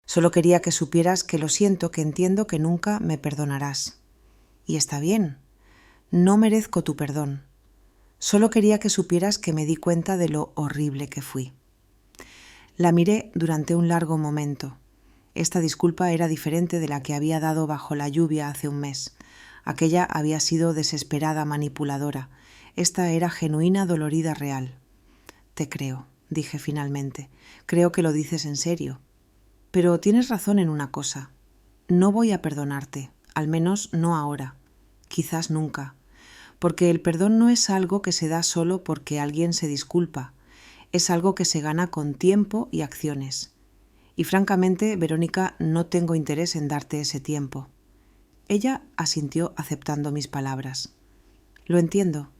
Solo quería que supieras que lo siento, que entiendo que nunca me perdonarás. Y está bien. No merezco tu perdón. Solo quería que supieras que me di cuenta de lo horrible que fui». La miré durante un largo momento. Esta disculpa era diferente de la que había dado bajo la lluvia hace un mes. Aquella había sido desesperada, manipuladora. Esta era genuina, dolorida, real. Te creo, dije finalmente. Creo que lo dices en serio. Pero tienes razón en una cosa. No voy a perdonarte, al menos no ahora. Quizás nunca. Porque el perdón no es algo que se da solo porque alguien se disculpa. Es algo que se gana con tiempo y acciones. Y francamente, Verónica, no tengo interés en darte ese tiempo. Ella asintió aceptando mis palabras. Lo entiendo.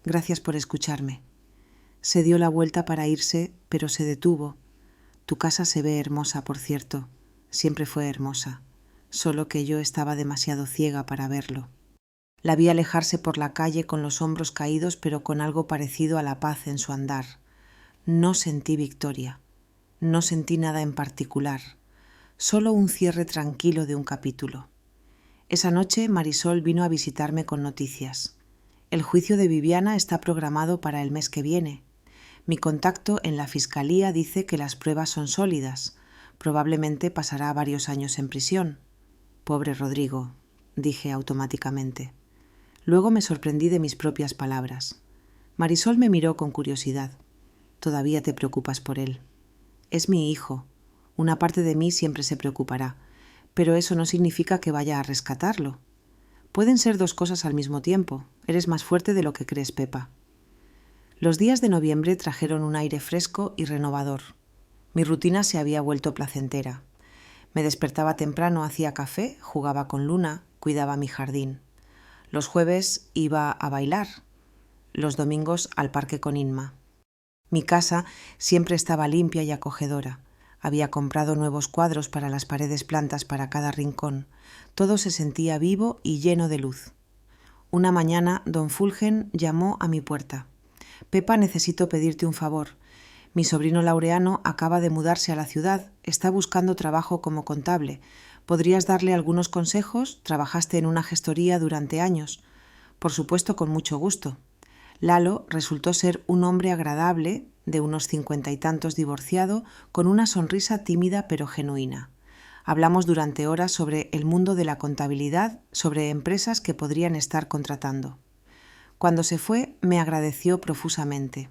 Gracias por escucharme. Se dio la vuelta para irse, pero se detuvo. Tu casa se ve hermosa, por cierto. Siempre fue hermosa. Solo que yo estaba demasiado ciega para verlo. La vi alejarse por la calle con los hombros caídos, pero con algo parecido a la paz en su andar. No sentí victoria. No sentí nada en particular. Solo un cierre tranquilo de un capítulo. Esa noche Marisol vino a visitarme con noticias. El juicio de Viviana está programado para el mes que viene. Mi contacto en la fiscalía dice que las pruebas son sólidas. Probablemente pasará varios años en prisión. Pobre Rodrigo, dije automáticamente. Luego me sorprendí de mis propias palabras. Marisol me miró con curiosidad. Todavía te preocupas por él. Es mi hijo. Una parte de mí siempre se preocupará, pero eso no significa que vaya a rescatarlo. Pueden ser dos cosas al mismo tiempo. Eres más fuerte de lo que crees, Pepa. Los días de noviembre trajeron un aire fresco y renovador. Mi rutina se había vuelto placentera. Me despertaba temprano, hacía café, jugaba con Luna, cuidaba mi jardín. Los jueves iba a bailar, los domingos al parque con Inma. Mi casa siempre estaba limpia y acogedora. Había comprado nuevos cuadros para las paredes, plantas para cada rincón. Todo se sentía vivo y lleno de luz. Una mañana, don Fulgen llamó a mi puerta. Pepa, necesito pedirte un favor. Mi sobrino Laureano acaba de mudarse a la ciudad. Está buscando trabajo como contable. ¿Podrías darle algunos consejos? Trabajaste en una gestoría durante años. Por supuesto, con mucho gusto. Lalo resultó ser un hombre agradable, de unos 50 y tantos, divorciado, con una sonrisa tímida pero genuina. Hablamos durante horas sobre el mundo de la contabilidad, sobre empresas que podrían estar contratando. Cuando se fue, me agradeció profusamente.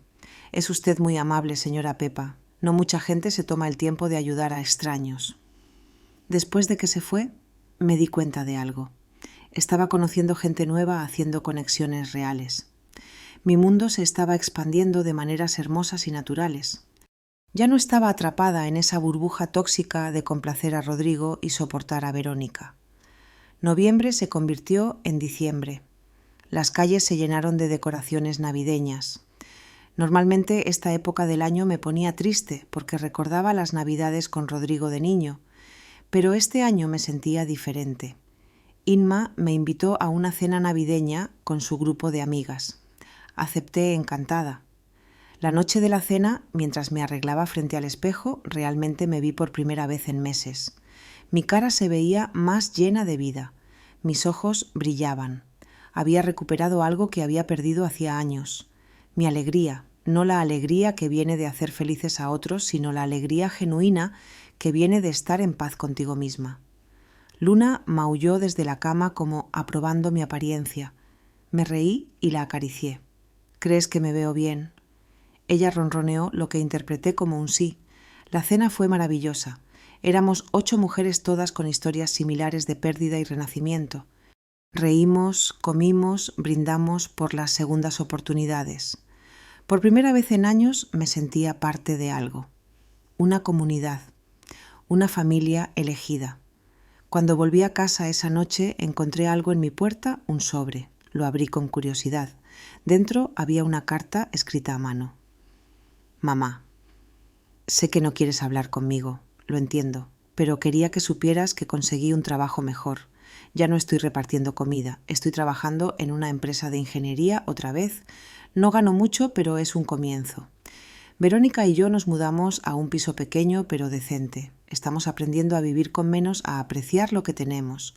Es usted muy amable, señora Pepa. No mucha gente se toma el tiempo de ayudar a extraños. Después de que se fue, me di cuenta de algo. Estaba conociendo gente nueva, haciendo conexiones reales. Mi mundo se estaba expandiendo de maneras hermosas y naturales. Ya no estaba atrapada en esa burbuja tóxica de complacer a Rodrigo y soportar a Verónica. Noviembre se convirtió en diciembre. Las calles se llenaron de decoraciones navideñas. Normalmente esta época del año me ponía triste porque recordaba las Navidades con Rodrigo de niño, pero este año me sentía diferente. Inma me invitó a una cena navideña con su grupo de amigas. Acepté encantada. La noche de la cena, mientras me arreglaba frente al espejo, realmente me vi por primera vez en meses. Mi cara se veía más llena de vida. Mis ojos brillaban. Había recuperado algo que había perdido hacía años. Mi alegría, no la alegría que viene de hacer felices a otros, sino la alegría genuina que viene de estar en paz contigo misma. Luna maulló desde la cama como aprobando mi apariencia. Me reí y la acaricié. ¿Crees que me veo bien? Ella ronroneó lo que interpreté como un sí. La cena fue maravillosa. Éramos 8 mujeres todas con historias similares de pérdida y renacimiento. Reímos, comimos, brindamos por las segundas oportunidades. Por primera vez en años me sentía parte de algo. Una comunidad. Una familia elegida. Cuando volví a casa esa noche encontré algo en mi puerta, un sobre. Lo abrí con curiosidad. Dentro había una carta escrita a mano. Mamá, sé que no quieres hablar conmigo, lo entiendo, pero quería que supieras que conseguí un trabajo mejor. Ya no estoy repartiendo comida, estoy trabajando en una empresa de ingeniería otra vez. No gano mucho, pero es un comienzo. Verónica y yo nos mudamos a un piso pequeño pero decente. Estamos aprendiendo a vivir con menos, a apreciar lo que tenemos.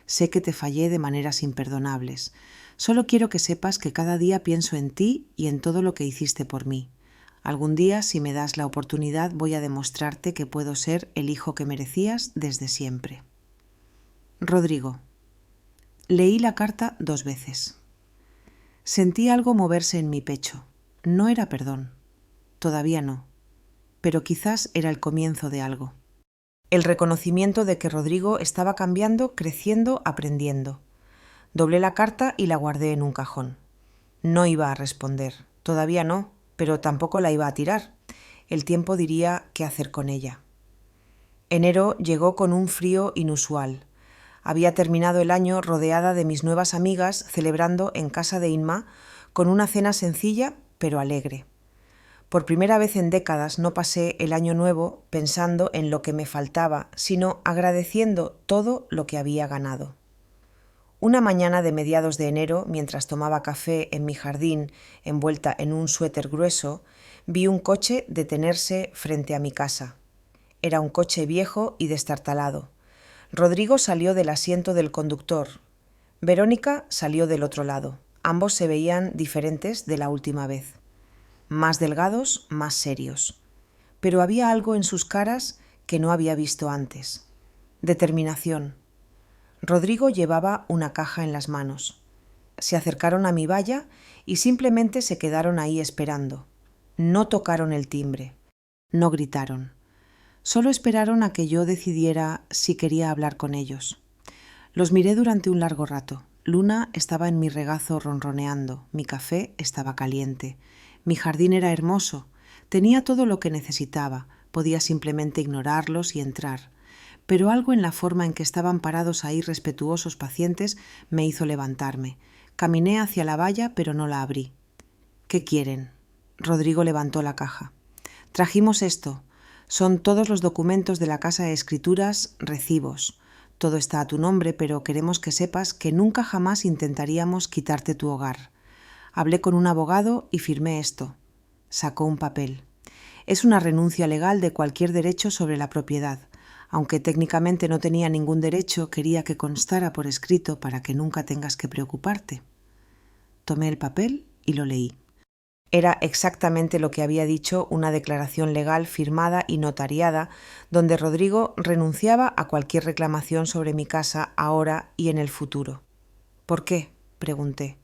Sé que te fallé de maneras imperdonables. Solo quiero que sepas que cada día pienso en ti y en todo lo que hiciste por mí. Algún día, si me das la oportunidad, voy a demostrarte que puedo ser el hijo que merecías desde siempre. Rodrigo. Leí la carta 2 veces. Sentí algo moverse en mi pecho. No era perdón. Todavía no. Pero quizás era el comienzo de algo. El reconocimiento de que Rodrigo estaba cambiando, creciendo, aprendiendo. Doblé la carta y la guardé en un cajón. No iba a responder. Todavía no, pero tampoco la iba a tirar. El tiempo diría qué hacer con ella. Enero llegó con un frío inusual. Había terminado el año rodeada de mis nuevas amigas, celebrando en casa de Inma con una cena sencilla pero alegre. Por primera vez en décadas no pasé el año nuevo pensando en lo que me faltaba, sino agradeciendo todo lo que había ganado. Una mañana de mediados de enero, mientras tomaba café en mi jardín envuelta en un suéter grueso, vi un coche detenerse frente a mi casa. Era un coche viejo y destartalado. Rodrigo salió del asiento del conductor. Verónica salió del otro lado. Ambos se veían diferentes de la última vez. Más delgados, más serios. Pero había algo en sus caras que no había visto antes. Determinación. Rodrigo llevaba una caja en las manos. Se acercaron a mi valla y simplemente se quedaron ahí esperando. No tocaron el timbre. No gritaron. Solo esperaron a que yo decidiera si quería hablar con ellos. Los miré durante un largo rato. Luna estaba en mi regazo ronroneando. Mi café estaba caliente. Mi jardín era hermoso. Tenía todo lo que necesitaba. Podía simplemente ignorarlos y entrar. Pero algo en la forma en que estaban parados ahí respetuosos pacientes me hizo levantarme. Caminé hacia la valla, pero no la abrí. ¿Qué quieren? Rodrigo levantó la caja. Trajimos esto. Son todos los documentos de la Casa de Escrituras, recibos. Todo está a tu nombre, pero queremos que sepas que nunca jamás intentaríamos quitarte tu hogar. Hablé con un abogado y firmé esto. Sacó un papel. Es una renuncia legal de cualquier derecho sobre la propiedad. Aunque técnicamente no tenía ningún derecho, quería que constara por escrito para que nunca tengas que preocuparte. Tomé el papel y lo leí. Era exactamente lo que había dicho una declaración legal firmada y notariada, donde Rodrigo renunciaba a cualquier reclamación sobre mi casa ahora y en el futuro. ¿Por qué?, pregunté.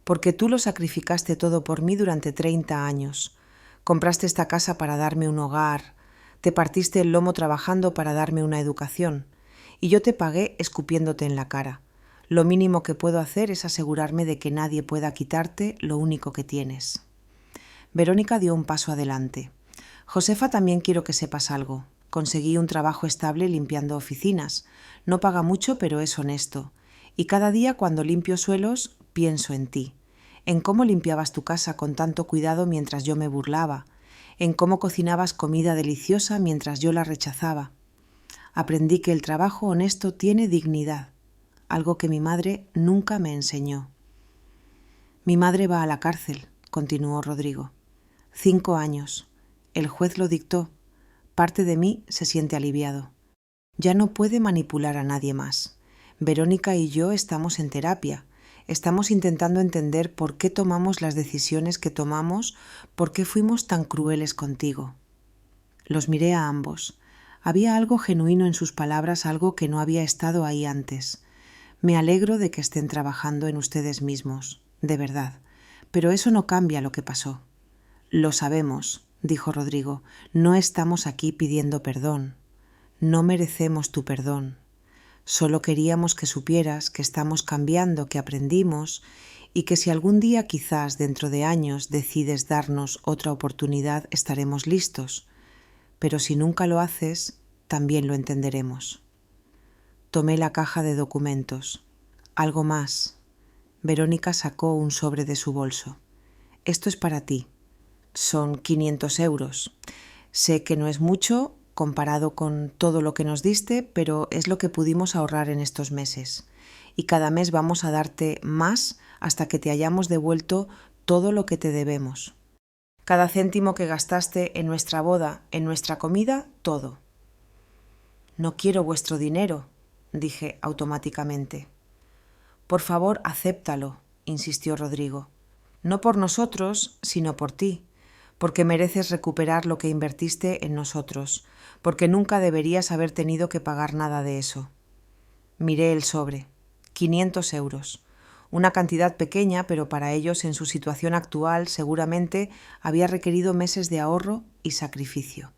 Porque tú lo sacrificaste todo por mí durante 30 años. Compraste esta casa para darme un hogar, te partiste el lomo trabajando para darme una educación, y yo te pagué escupiéndote en la cara. Lo mínimo que puedo hacer es asegurarme de que nadie pueda quitarte lo único que tienes. Verónica dio un paso adelante. Josefa, también quiero que sepas algo. Conseguí un trabajo estable limpiando oficinas. No paga mucho, pero es honesto. Y cada día cuando limpio suelos, pienso en ti. En cómo limpiabas tu casa con tanto cuidado mientras yo me burlaba. En cómo cocinabas comida deliciosa mientras yo la rechazaba. Aprendí que el trabajo honesto tiene dignidad, algo que mi madre nunca me enseñó. Mi madre va a la cárcel, continuó Rodrigo. 5 años. El juez lo dictó. Parte de mí se siente aliviado. Ya no puede manipular a nadie más. Verónica y yo estamos en terapia. Estamos intentando entender por qué tomamos las decisiones que tomamos, por qué fuimos tan crueles contigo. Los miré a ambos. Había algo genuino en sus palabras, algo que no había estado ahí antes. Me alegro de que estén trabajando en ustedes mismos, de verdad. Pero eso no cambia lo que pasó. Lo sabemos, dijo Rodrigo. No estamos aquí pidiendo perdón. No merecemos tu perdón. Solo queríamos que supieras que estamos cambiando, que aprendimos y que si algún día, quizás dentro de años, decides darnos otra oportunidad, estaremos listos. Pero si nunca lo haces, también lo entenderemos. Tomé la caja de documentos. Algo más. Verónica sacó un sobre de su bolso. Esto es para ti. Son 500 euros. Sé que no es mucho comparado con todo lo que nos diste, pero es lo que pudimos ahorrar en estos meses. Y cada mes vamos a darte más hasta que te hayamos devuelto todo lo que te debemos. Cada céntimo que gastaste en nuestra boda, en nuestra comida, todo. No quiero vuestro dinero, dije automáticamente. Por favor, acéptalo, insistió Rodrigo. No por nosotros, sino por ti. porque mereces recuperar lo que invertiste en nosotros, porque nunca deberías haber tenido que pagar nada de eso. Miré el sobre. 500 euros. Una cantidad pequeña, pero para ellos en su situación actual seguramente había requerido meses de ahorro y sacrificio.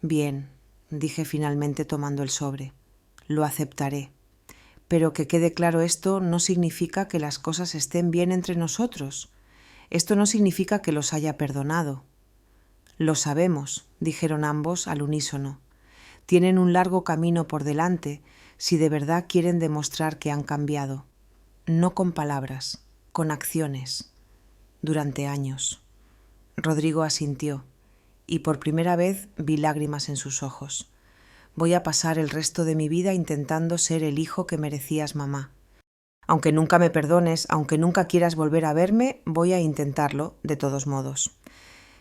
Bien, dije finalmente tomando el sobre. Lo aceptaré. Pero que quede claro, esto no significa que las cosas estén bien entre nosotros. Esto no significa que los haya perdonado. Lo sabemos, dijeron ambos al unísono. Tienen un largo camino por delante si de verdad quieren demostrar que han cambiado. No con palabras, con acciones. Durante años. Rodrigo asintió, y por primera vez vi lágrimas en sus ojos. Voy a pasar el resto de mi vida intentando ser el hijo que merecías, mamá. Aunque nunca me perdones, aunque nunca quieras volver a verme, voy a intentarlo, de todos modos.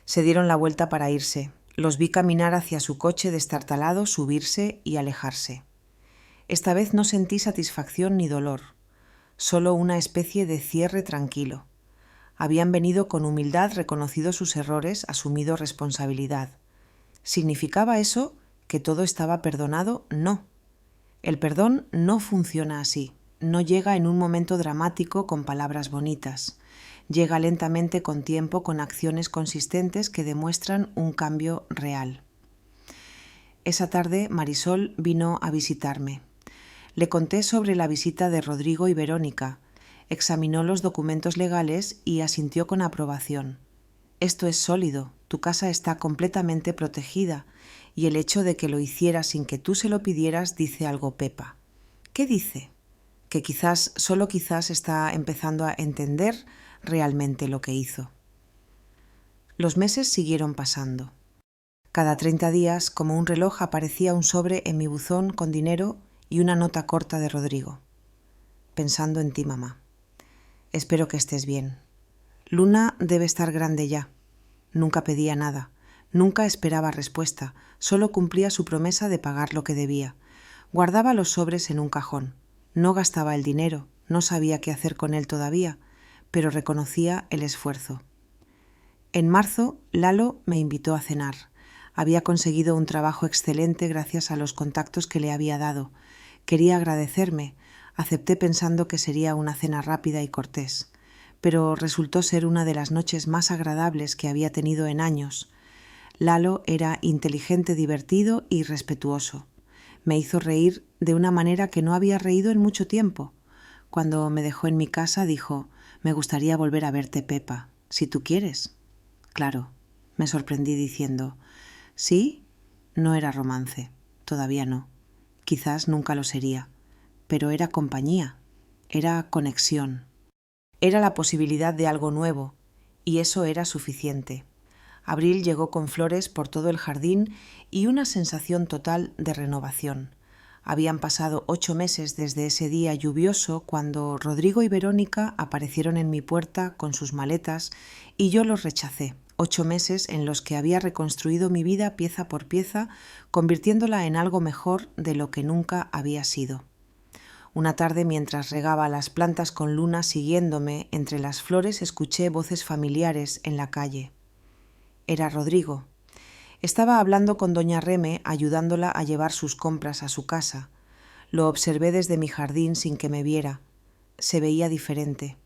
Se dieron la vuelta para irse. Los vi caminar hacia su coche destartalado, subirse y alejarse. Esta vez no sentí satisfacción ni dolor, solo una especie de cierre tranquilo. Habían venido con humildad, reconocido sus errores, asumido responsabilidad. ¿Significaba eso que todo estaba perdonado? No. El perdón no funciona así. No llega en un momento dramático con palabras bonitas. Llega lentamente con tiempo, con acciones consistentes que demuestran un cambio real. Esa tarde Marisol vino a visitarme. Le conté sobre la visita de Rodrigo y Verónica. Examinó los documentos legales y asintió con aprobación. Esto es sólido, tu casa está completamente protegida y el hecho de que lo hiciera sin que tú se lo pidieras dice algo, Pepa. ¿Qué dice? Que quizás, solo quizás, está empezando a entender realmente lo que hizo. Los meses siguieron pasando. Cada 30 días, como un reloj, aparecía un sobre en mi buzón con dinero y una nota corta de Rodrigo. Pensando en ti, mamá. Espero que estés bien. Luna debe estar grande ya. Nunca pedía nada. Nunca esperaba respuesta. Solo cumplía su promesa de pagar lo que debía. Guardaba los sobres en un cajón. No gastaba el dinero. No sabía qué hacer con él todavía, pero reconocía el esfuerzo. En marzo, Lalo me invitó a cenar. Había conseguido un trabajo excelente gracias a los contactos que le había dado. Quería agradecerme. Acepté pensando que sería una cena rápida y cortés, pero resultó ser una de las noches más agradables que había tenido en años. Lalo era inteligente, divertido y respetuoso. Me hizo reír de una manera que no había reído en mucho tiempo. Cuando me dejó en mi casa dijo: «Me gustaría volver a verte, Pepa, si tú quieres». Claro, me sorprendí diciendo: «¿Sí?» No era romance, todavía no. Quizás nunca lo sería. Pero era compañía, era conexión, era la posibilidad de algo nuevo, y eso era suficiente. Abril llegó con flores por todo el jardín y una sensación total de renovación. Habían pasado 8 meses desde ese día lluvioso cuando Rodrigo y Verónica aparecieron en mi puerta con sus maletas y yo los rechacé. 8 meses en los que había reconstruido mi vida pieza por pieza, convirtiéndola en algo mejor de lo que nunca había sido. Una tarde, mientras regaba las plantas con Luna siguiéndome entre las flores, escuché voces familiares en la calle. Era Rodrigo. Estaba hablando con doña Reme, ayudándola a llevar sus compras a su casa. Lo observé desde mi jardín sin que me viera. Se veía diferente.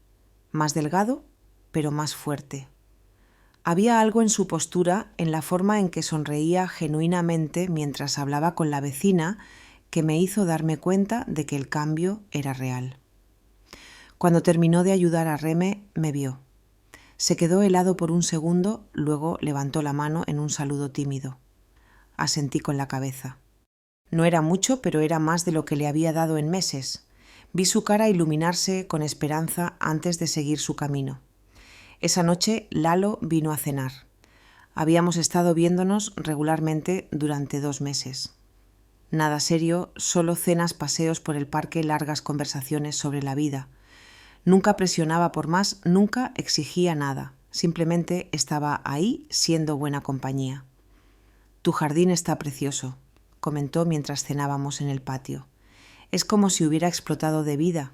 Más delgado, pero más fuerte. Había algo en su postura, en la forma en que sonreía genuinamente mientras hablaba con la vecina, que me hizo darme cuenta de que el cambio era real. Cuando terminó de ayudar a Reme, me vio. Se quedó helado por un segundo, luego levantó la mano en un saludo tímido. Asentí con la cabeza. No era mucho, pero era más de lo que le había dado en meses. Vi su cara iluminarse con esperanza antes de seguir su camino. Esa noche Lalo vino a cenar. Habíamos estado viéndonos regularmente durante 2 meses. Nada serio, solo cenas, paseos por el parque, largas conversaciones sobre la vida. Nunca presionaba por más, nunca exigía nada. Simplemente estaba ahí siendo buena compañía. «Tu jardín está precioso», comentó mientras cenábamos en el patio. «Es como si hubiera explotado de vida».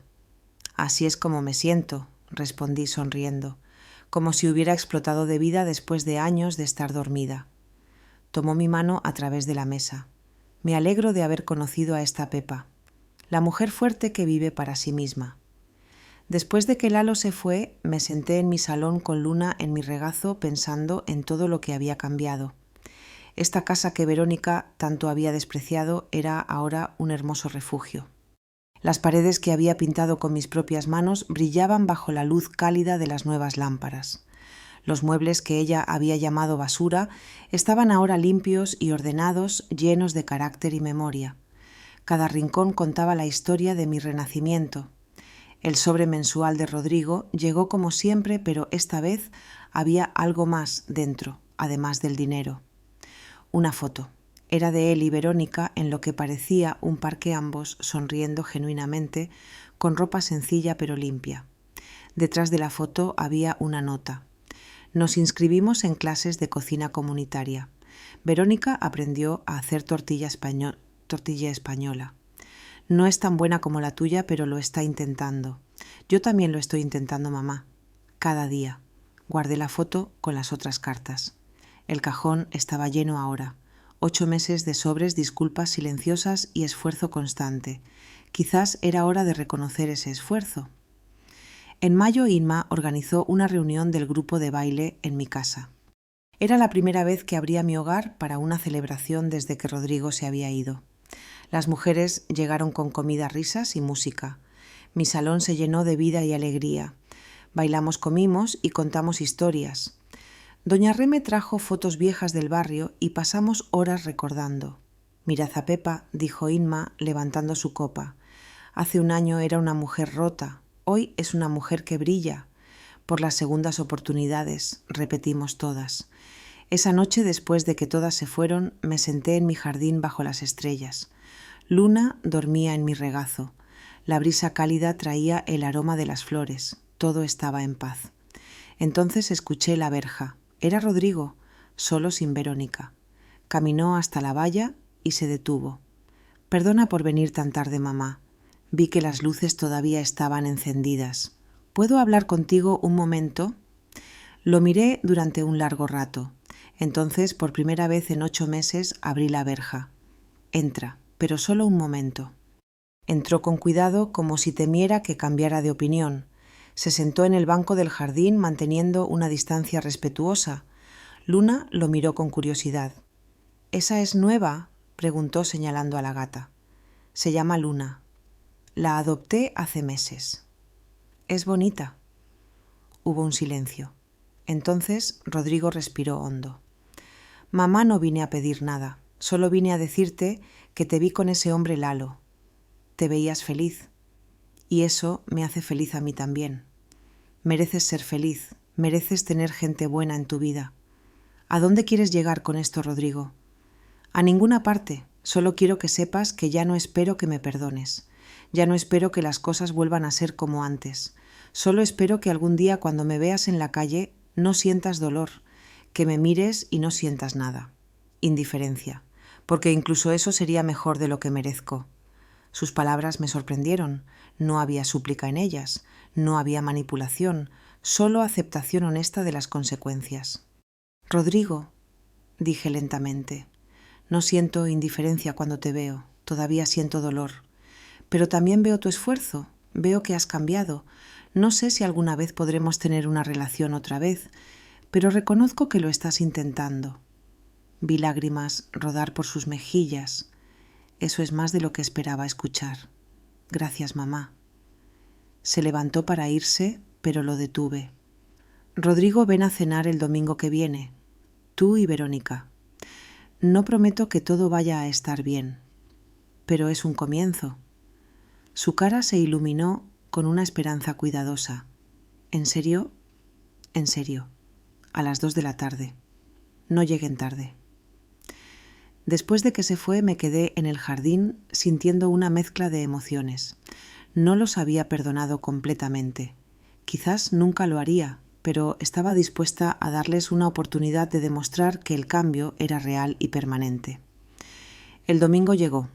«Así es como me siento», respondí sonriendo. como si hubiera explotado de vida después de años de estar dormida. Tomó mi mano a través de la mesa. Me alegro de haber conocido a esta Pepa, la mujer fuerte que vive para sí misma. Después de que Lalo se fue, me senté en mi salón con Luna en mi regazo pensando en todo lo que había cambiado. Esta casa que Verónica tanto había despreciado era ahora un hermoso refugio. Las paredes que había pintado con mis propias manos brillaban bajo la luz cálida de las nuevas lámparas. Los muebles que ella había llamado basura estaban ahora limpios y ordenados, llenos de carácter y memoria. Cada rincón contaba la historia de mi renacimiento. El sobre mensual de Rodrigo llegó como siempre, pero esta vez había algo más dentro, además del dinero. Una foto. Era de él y Verónica en lo que parecía un parque ambos sonriendo genuinamente, con ropa sencilla pero limpia. Detrás de la foto había una nota. Nos inscribimos en clases de cocina comunitaria. Verónica aprendió a hacer tortilla española. No es tan buena como la tuya, pero lo está intentando. Yo también lo estoy intentando, mamá. Cada día. Guardé la foto con las otras cartas. El cajón estaba lleno ahora. 8 meses de sobres, disculpas silenciosas y esfuerzo constante. Quizás era hora de reconocer ese esfuerzo. En mayo, Inma organizó una reunión del grupo de baile en mi casa. Era la primera vez que abría mi hogar para una celebración desde que Rodrigo se había ido. Las mujeres llegaron con comida, risas y música. Mi salón se llenó de vida y alegría. Bailamos, comimos y contamos historias. Doña Reme trajo fotos viejas del barrio y pasamos horas recordando. «Mirad a Pepa», dijo Inma, levantando su copa. «Hace un año era una mujer rota. Hoy es una mujer que brilla. Por las segundas oportunidades», repetimos todas. Esa noche, después de que todas se fueron, me senté en mi jardín bajo las estrellas. Luna dormía en mi regazo. La brisa cálida traía el aroma de las flores. Todo estaba en paz. Entonces escuché la verja. Era Rodrigo, solo sin Verónica. Caminó hasta la valla y se detuvo. «Perdona por venir tan tarde, mamá. Vi que las luces todavía estaban encendidas. ¿Puedo hablar contigo un momento?» Lo miré durante un largo rato. Entonces, por primera vez en 8 meses, abrí la verja. «Entra, pero solo un momento». Entró con cuidado, como si temiera que cambiara de opinión. Se sentó en el banco del jardín manteniendo una distancia respetuosa. Luna lo miró con curiosidad. «¿Esa es nueva?», preguntó señalando a la gata. «Se llama Luna. La adopté hace meses». «Es bonita». Hubo un silencio. Entonces Rodrigo respiró hondo. «Mamá, no vine a pedir nada. Solo vine a decirte que te vi con ese hombre Lalo. Te veías feliz. Y eso me hace feliz a mí también. Mereces ser feliz, mereces tener gente buena en tu vida. ¿A dónde quieres llegar con esto, Rodrigo?» «A ninguna parte. Solo quiero que sepas que ya no espero que me perdones. Ya no espero que las cosas vuelvan a ser como antes. Solo espero que algún día, cuando me veas en la calle, no sientas dolor, que me mires y no sientas nada. Indiferencia. Porque incluso eso sería mejor de lo que merezco». Sus palabras me sorprendieron. No había súplica en ellas, no había manipulación, solo aceptación honesta de las consecuencias. «Rodrigo», dije lentamente, «no siento indiferencia cuando te veo, todavía siento dolor. Pero también veo tu esfuerzo, veo que has cambiado. No sé si alguna vez podremos tener una relación otra vez, pero reconozco que lo estás intentando». Vi lágrimas rodar por sus mejillas. Eso es más de lo que esperaba escuchar. «Gracias, mamá». Se levantó para irse, pero lo detuve. «Rodrigo, ven a cenar el domingo que viene. Tú y Verónica. No prometo que todo vaya a estar bien, pero es un comienzo». Su cara se iluminó con una esperanza cuidadosa. «¿En serio?» «En serio. A las 2 de la tarde. No lleguen tarde». Después de que se fue, me quedé en el jardín sintiendo una mezcla de emociones. No los había perdonado completamente. Quizás nunca lo haría, pero estaba dispuesta a darles una oportunidad de demostrar que el cambio era real y permanente. El domingo llegó.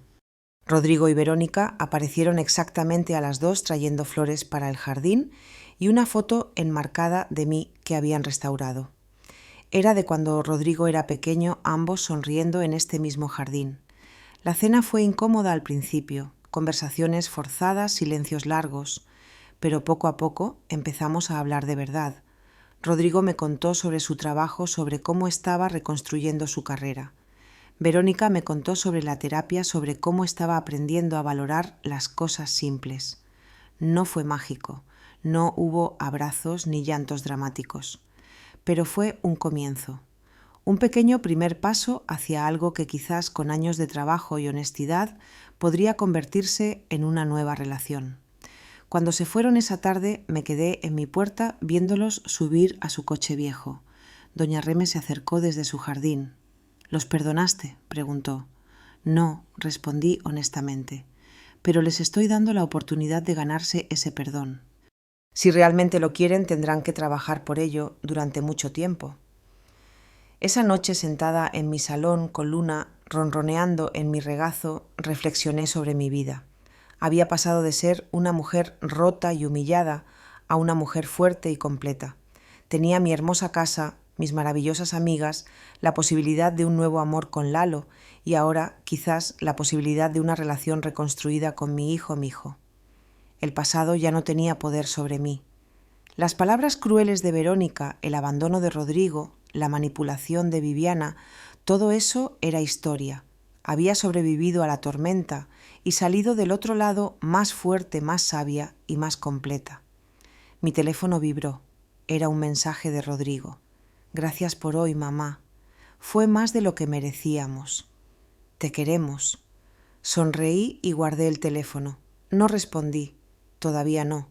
Rodrigo y Verónica aparecieron exactamente a las 2 trayendo flores para el jardín y una foto enmarcada de mí que habían restaurado. Era de cuando Rodrigo era pequeño, ambos sonriendo en este mismo jardín. La cena fue incómoda al principio, conversaciones forzadas, silencios largos, pero poco a poco empezamos a hablar de verdad. Rodrigo me contó sobre su trabajo, sobre cómo estaba reconstruyendo su carrera. Verónica me contó sobre la terapia, sobre cómo estaba aprendiendo a valorar las cosas simples. No fue mágico, no hubo abrazos ni llantos dramáticos, pero fue un comienzo. Un pequeño primer paso hacia algo que quizás con años de trabajo y honestidad podría convertirse en una nueva relación. Cuando se fueron esa tarde me quedé en mi puerta viéndolos subir a su coche viejo. Doña Reme se acercó desde su jardín. «¿Los perdonaste?», preguntó. «No», respondí honestamente, «pero les estoy dando la oportunidad de ganarse ese perdón. Si realmente lo quieren, tendrán que trabajar por ello durante mucho tiempo». Esa noche, sentada en mi salón con Luna ronroneando en mi regazo, reflexioné sobre mi vida. Había pasado de ser una mujer rota y humillada a una mujer fuerte y completa. Tenía mi hermosa casa, mis maravillosas amigas, la posibilidad de un nuevo amor con Lalo y ahora, quizás, la posibilidad de una relación reconstruida con mi hijo Mijo. El pasado ya no tenía poder sobre mí. Las palabras crueles de Verónica, el abandono de Rodrigo, la manipulación de Viviana, todo eso era historia. Había sobrevivido a la tormenta y salido del otro lado más fuerte, más sabia y más completa. Mi teléfono vibró. Era un mensaje de Rodrigo. «Gracias por hoy, mamá. Fue más de lo que merecíamos. Te queremos». Sonreí y guardé el teléfono. No respondí. Todavía no.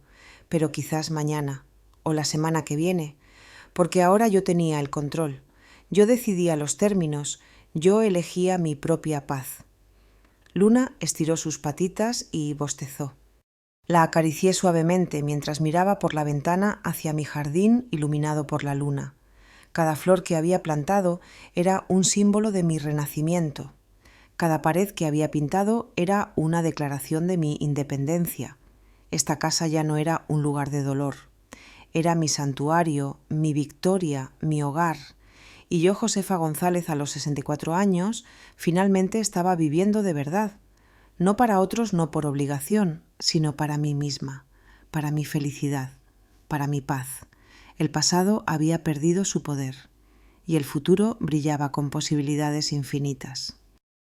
Pero quizás mañana o la semana que viene, porque ahora yo tenía el control. Yo decidía los términos, yo elegía mi propia paz. Luna estiró sus patitas y bostezó. La acaricié suavemente mientras miraba por la ventana hacia mi jardín iluminado por la luna. Cada flor que había plantado era un símbolo de mi renacimiento. Cada pared que había pintado era una declaración de mi independencia. Esta casa ya no era un lugar de dolor. Era mi santuario, mi victoria, mi hogar. Y yo, Josefa González, a los 64 años, finalmente estaba viviendo de verdad. No para otros, no por obligación, sino para mí misma, para mi felicidad, para mi paz. El pasado había perdido su poder y el futuro brillaba con posibilidades infinitas.